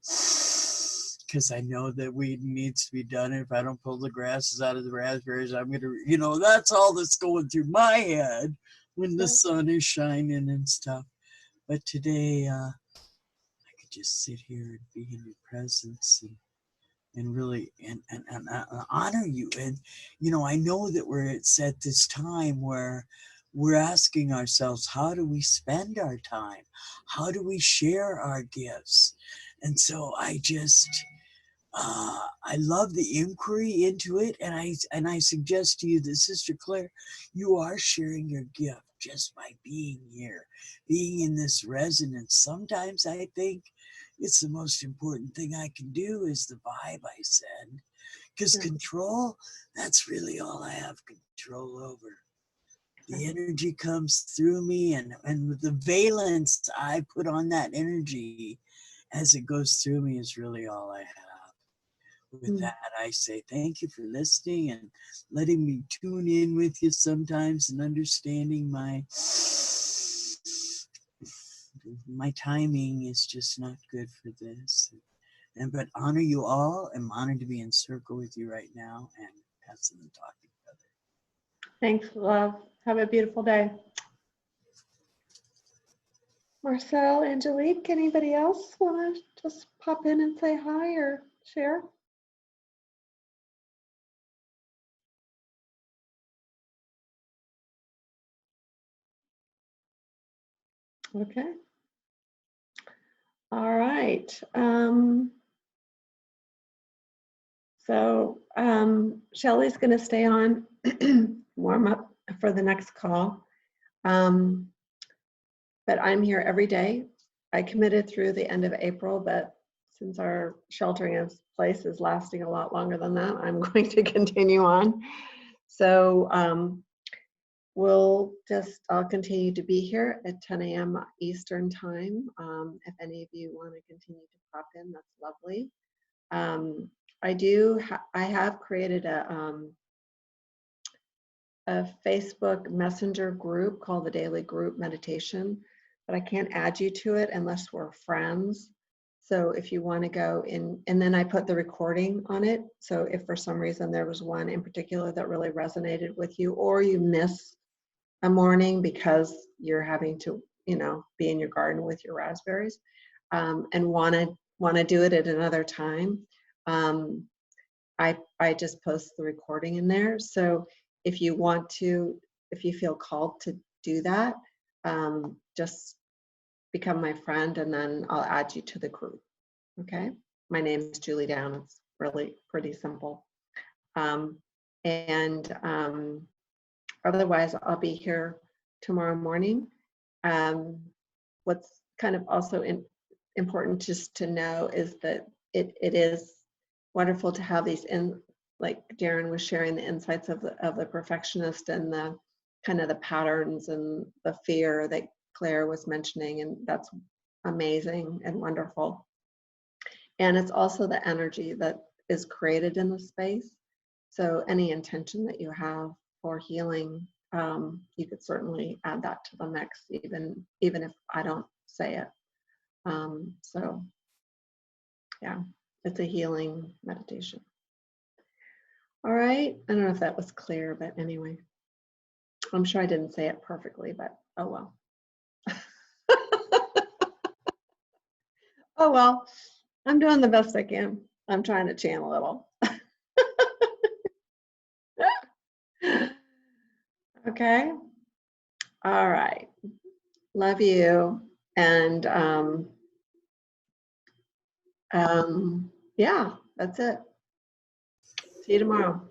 because I know that weed needs to be done. And if I don't pull the grasses out of the raspberries, I'm going to, that's all that's going through my head when the sun is shining and stuff. But today, I could just sit here and be in your presence and really and honor you. And I know that we're at this time where we're asking ourselves, how do we spend our time? How do we share our gifts? And so I just I love the inquiry into it, and I suggest to you that, Sister Claire, you are sharing your gift just by being here, being in this resonance. Sometimes I think it's the most important thing I can do is the vibe I send, because control, that's really all I have control over. The energy comes through me, and with the valence I put on that energy as it goes through me is really all I have. With that, I say thank you for listening and letting me tune in with you sometimes and understanding my timing is just not good for this. But honor you all. I'm honored to be in circle with you right now and passing the talk to each other. Thanks, love. Have a beautiful day. Marcel, Angelique, anybody else want to just pop in and say hi or share? Okay. All right. So Shelley's going to stay on, warm up for the next call. But I'm here every day. I committed through the end of April, but since our sheltering in place is lasting a lot longer than that, I'm going to continue on. So I'll continue to be here at 10 a.m. Eastern time. If any of you want to continue to pop in, that's lovely. I have created a Facebook Messenger group called the Daily Group Meditation, but I can't add you to it unless we're friends. So if you want to go in, and then I put the recording on it. So if for some reason there was one in particular that really resonated with you, or you miss a morning because you're having to, be in your garden with your raspberries, and want to do it at another time, I just post the recording in there. So if you feel called to do that, just become my friend, and then I'll add you to the group. Okay, my name is Julie Down. It's really pretty simple. Otherwise, I'll be here tomorrow morning. What's kind of also important just to know is that it is wonderful to have these like Darren was sharing, the insights of the perfectionist and the kind of the patterns and the fear that Claire was mentioning, and that's amazing and wonderful. And it's also the energy that is created in the space. So any intention that you have for healing, you could certainly add that to the mix, even if I don't say it. So yeah, it's a healing meditation. All right, I don't know if that was clear, but anyway, I'm sure I didn't say it perfectly, but oh well. Oh well, I'm doing the best I can. I'm trying to channel it all. Okay. All right. Love you. And yeah, that's it. See you tomorrow.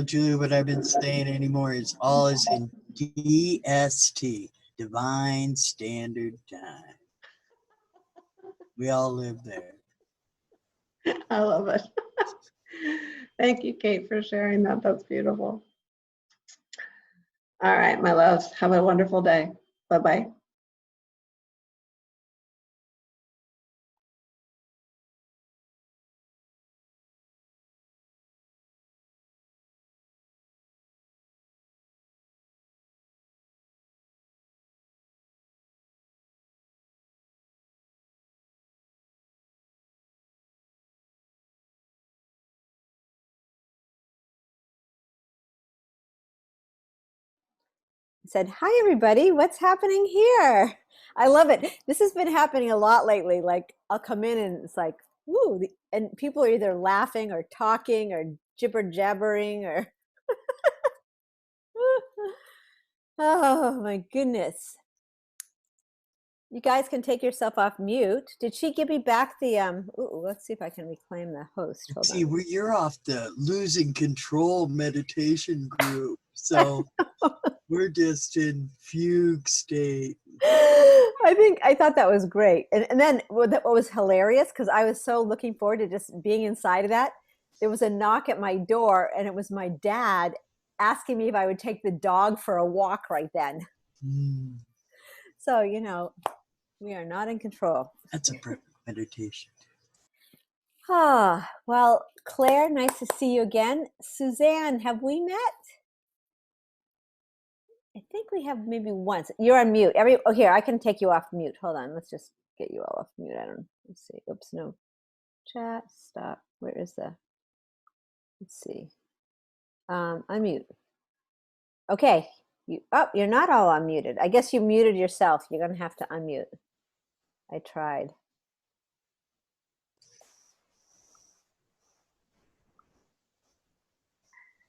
Julie, what I've been saying anymore is all is in DST, Divine Standard Time. We all live there. I love it. Thank you, Kate, for sharing that. That's beautiful. All right, my loves, have a wonderful day. Bye-bye. Said, hi, everybody. What's happening here? I love it. This has been happening a lot lately. Like, I'll come in and it's like, woo, and people are either laughing or talking or jibber jabbering or oh my goodness. You guys can take yourself off mute. Did she give me back the ooh, let's see if I can reclaim the host. Hold See, on. you're off the losing control meditation group, so we're just in fugue state. I thought that was great. And then what was hilarious, because I was so looking forward to just being inside of that, there was a knock at my door, and it was my dad asking me if I would take the dog for a walk right then. Mm. So, we are not in control. That's a perfect meditation. Ah, well, Claire, nice to see you again. Suzanne, have we met? I think we have maybe once. You're on mute. Here, I can take you off mute. Hold on. Let's just get you all off mute. Let's see. Oops, no. Chat, stop. Where is let's see. Unmute. Okay. You're not all unmuted. I guess you muted yourself. You're going to have to unmute. I tried.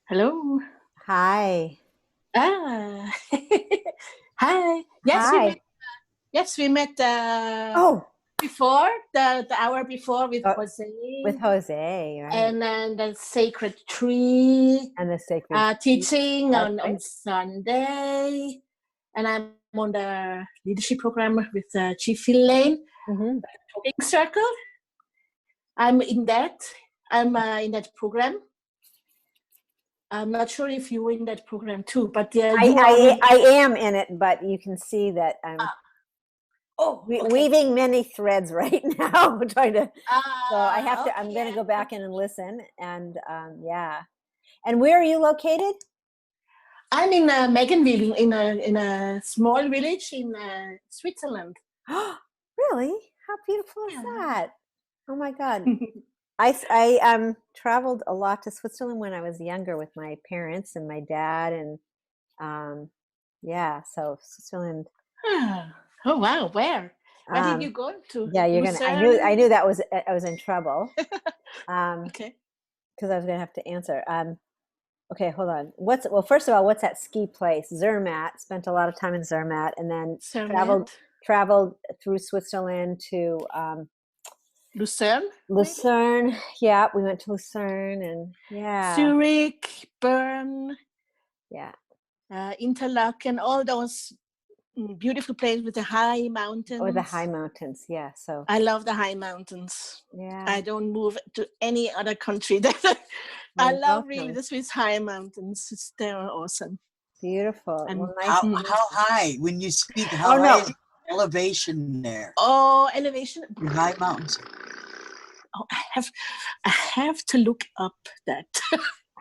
Hello. Hi. Ah. Hi. Yes, we met. Before the hour before with Jose. With Jose, right? And then the sacred tree. And the sacred teaching on Sunday. and I'm on the leadership program with Chief Phil Lane, Talking Circle. I'm in that. I'm in that program. I'm not sure if you're in that program too, but I am in it, but you can see that I'm weaving many threads right now, trying to. So I have to. I'm going to go back in and listen, and yeah. And where are you located? I'm in Meganville, in a small village in Switzerland. Really? How beautiful is that? Oh my God. I traveled a lot to Switzerland when I was younger with my parents and my dad, and yeah, so Switzerland. Oh wow, where did you go to? Yeah, you're gonna. I knew that was. I was in trouble. Okay. Because I was gonna have to answer. Okay, hold on. Well, first of all, what's that ski place? Zermatt. Spent a lot of time in Zermatt, and then traveled through Switzerland to Lucerne. Lucerne. Yeah, we went to Lucerne, and yeah, Zurich, Bern. Yeah. Interlaken, all those beautiful places with the high mountains. Or the high mountains, yeah. So I love the high mountains. Yeah. I don't move to any other country. I love really the Swiss high mountains. They're awesome. Beautiful. And how high? When you speak, how high is elevation there? Oh, elevation. High mountains. Oh, I have to look up that.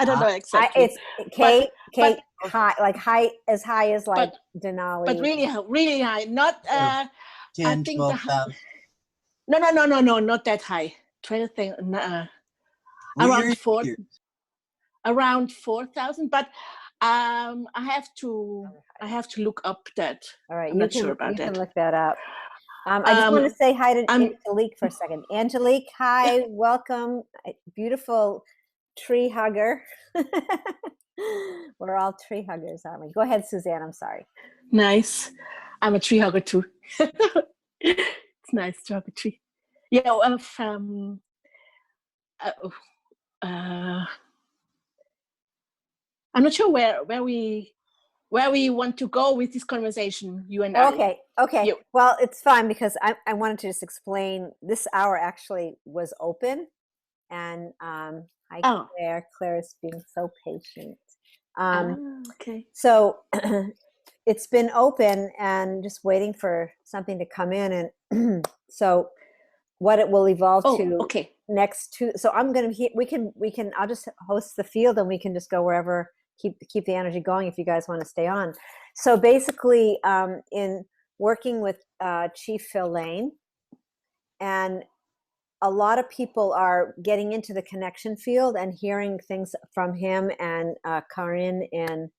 I don't know exactly. It's Kate, high, like as high as like Denali. But really high. Not 10, I think 12,000. No, not that high. 12 around 4,000. But I have to look up that. All right, I'm not sure about you that. can look that up. I just want to say hi to Angelique for a second. Angelique, hi, welcome, beautiful tree hugger. We're all tree huggers, aren't we? Go ahead, Suzanne. I'm sorry. Nice. I'm a tree hugger too. It's nice to hug a tree. Yeah. I'm not sure where we want to go with this conversation, you and I. Okay. Well, it's fine because I wanted to just explain. This hour actually was open, and hi, Claire. Claire is being so patient. Okay. So it's been open and just waiting for something to come in, and so what it will evolve to next to. So I'm gonna we can I'll just host the field, and we can just go wherever. Keep the energy going if you guys want to stay on. So basically, in working with Chief Phil Lane, and a lot of people are getting into the connection field and hearing things from him and Karin in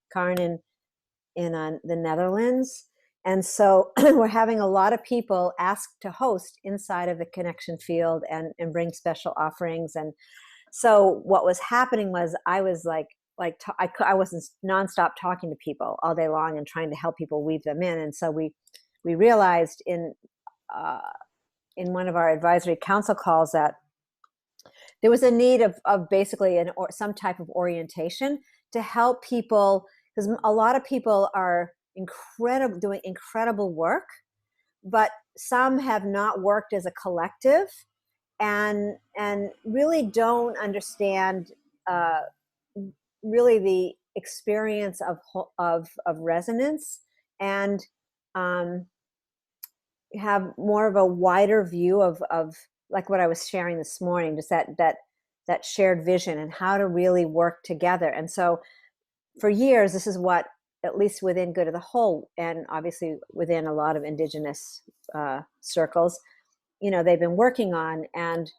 the Netherlands. And so we're having a lot of people ask to host inside of the connection field and bring special offerings. And so what was happening was I was I wasn't nonstop talking to people all day long and trying to help people weave them in. And so we realized in one of our advisory council calls that there was a need of basically some type of orientation to help people, because a lot of people are doing incredible work, but some have not worked as a collective and really don't understand really the experience of resonance, and have more of a wider view of like what I was sharing this morning, just that shared vision and how to really work together. And so for years, this is what, at least within Good of the Whole, and obviously within a lot of indigenous circles, they've been working on and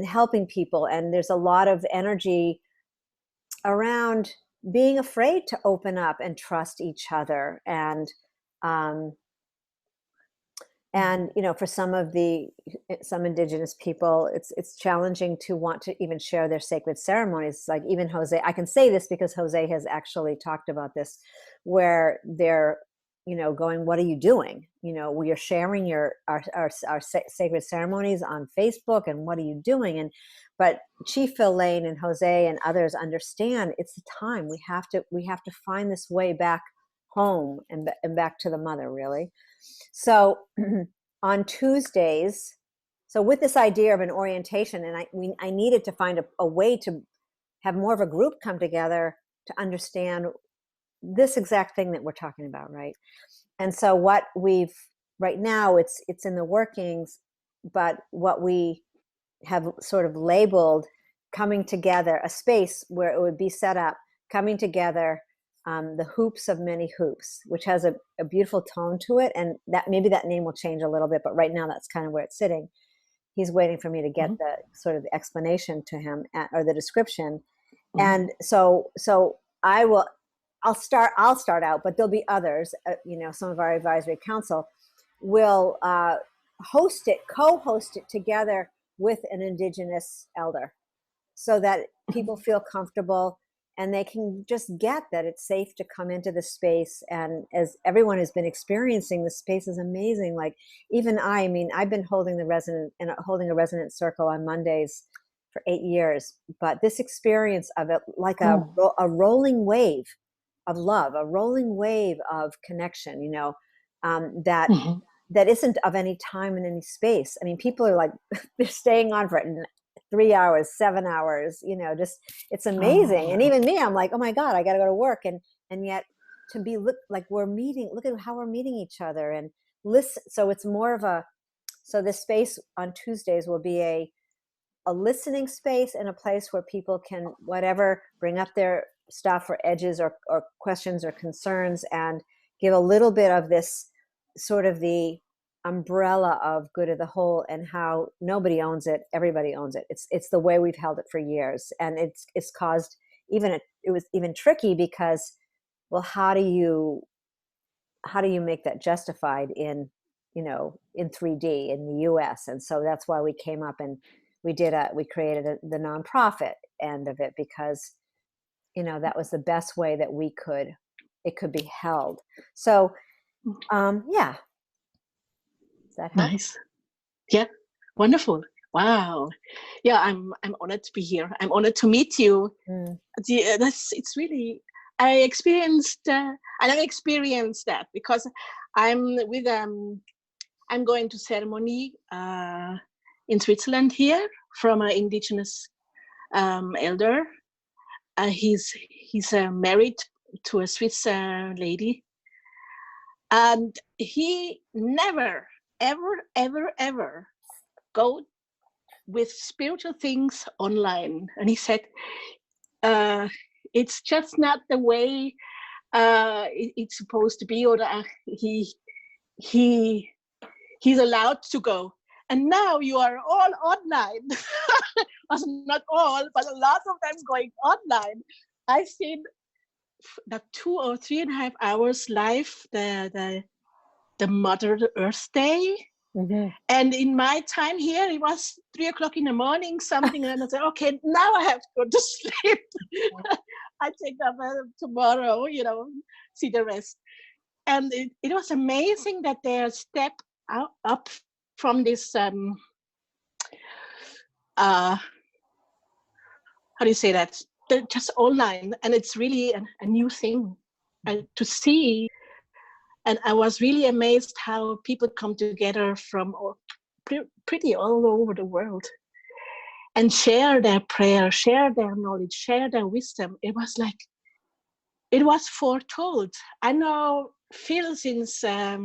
helping people. And there's a lot of energy around being afraid to open up and trust each other. And for some indigenous people, it's challenging to want to even share their sacred ceremonies. Like even Jose, I can say this because Jose has actually talked about this, where they're, going, what are you doing? We are sharing our sacred ceremonies on Facebook, and what are you doing? But Chief Phil Lane and Jose and others understand it's the time. We have to find this way back home and back to the mother, really. So on Tuesdays, so with this idea of an orientation, and I needed to find a way to have more of a group come together to understand this exact thing that we're talking about, right? And so what we've, right now, it's in the workings, but what we have sort of labeled coming together, a space where it would be set up, coming together, the hoops of many hoops, which has a beautiful tone to it. And that maybe that name will change a little bit, but right now that's kind of where it's sitting. He's waiting for me to get the sort of the explanation to him or the description. And so I'll start out, but there'll be others, some of our advisory council will co-host it together with an Indigenous elder so that people feel comfortable and they can just get that it's safe to come into the space. And as everyone has been experiencing, the space is amazing. Like even I've been holding a resonance circle on Mondays for 8 years, but this experience of it, like a rolling wave of love, a rolling wave of connection, that isn't of any time and any space. I mean, people are like, they're staying on for 3 hours, 7 hours, just, it's amazing. And even me, I'm like, oh my God, I got to go to work. And yet to be like we're meeting, look at how we're meeting each other and listen. So it's more of so this space on Tuesdays will be a listening space and a place where people can, bring up their stuff or edges or questions or concerns and give a little bit of this sort of the umbrella of good of the whole and how nobody owns it, everybody owns it. It's the way we've held it for years. And it's caused it was even tricky because, well, how do you make that justified in 3D in the US? And so that's why we came up and we created the nonprofit end of it because, that was the best way that it could be held. So, yeah. Does that help? Nice. Yeah. Wonderful. Wow. Yeah, I'm honored to be here. I'm honored to meet you. It's really, I experienced that because I'm going to ceremony in Switzerland here from an Indigenous elder. He's married to a Swiss lady, and he never, ever go with spiritual things online. And he said, it's just not the way it's supposed to be, or he's allowed to go. And now you are all online. Not all, but a lot of them going online. I've seen the 2 or 3.5 hours live, the Mother Earth Day. And in my time here, it was 3 o'clock in the morning, something, and I said, okay, now I have to go to sleep. I take up tomorrow, see the rest. And it was amazing that they step up from this, how do you say that? They're just online, and it's really a new thing to see. And I was really amazed how people come together from pretty all over the world and share their prayer, share their knowledge, share their wisdom. It was like, it was foretold. I know Phil since, I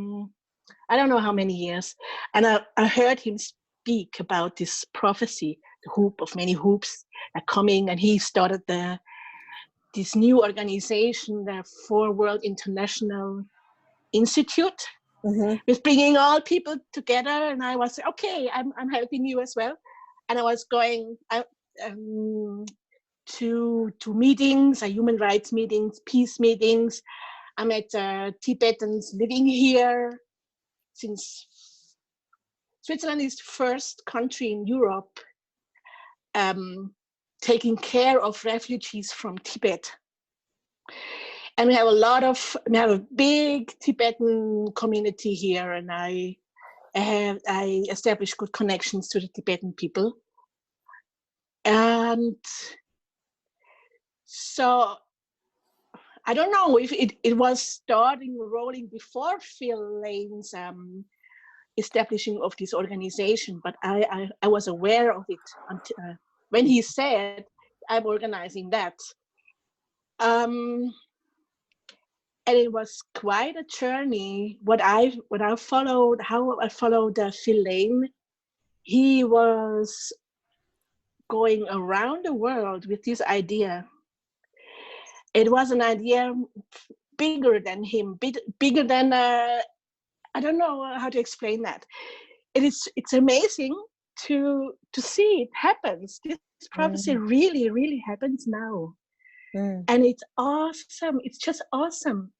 don't know how many years. And I heard him speak about this prophecy, the hoop of many hoops are coming. And he started this new organization, the Four World International Institute, with bringing all people together. And I was, okay, I'm helping you as well. And I was going to meetings, human rights meetings, peace meetings. I met Tibetans living here, since Switzerland is the first country in Europe taking care of refugees from Tibet. And we have a big Tibetan community here, and I established good connections to the Tibetan people. And so I don't know if it was starting rolling before Phil Lane's establishing of this organization, but I was aware of it until, when he said, I'm organizing that. And it was quite a journey. How I followed Phil Lane. He was going around the world with this idea. It was an idea bigger than him, bigger than, I don't know how to explain that. It's amazing to see it happens. This prophecy really, really happens now. And it's awesome. It's just awesome.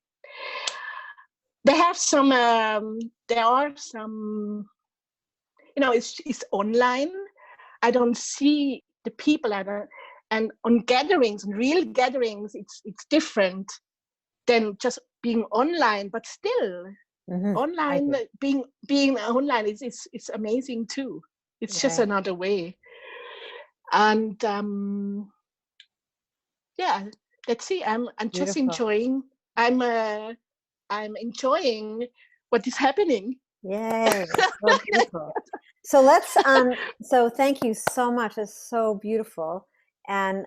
There are some, it's online. I don't see the people and on gatherings, and real gatherings, it's different than just being online, but still online, being online it's amazing too. It's just another way. And yeah, let's see. I'm just enjoying. I'm enjoying what is happening. Yay! So beautiful. So let's. So thank you so much. It's so beautiful. And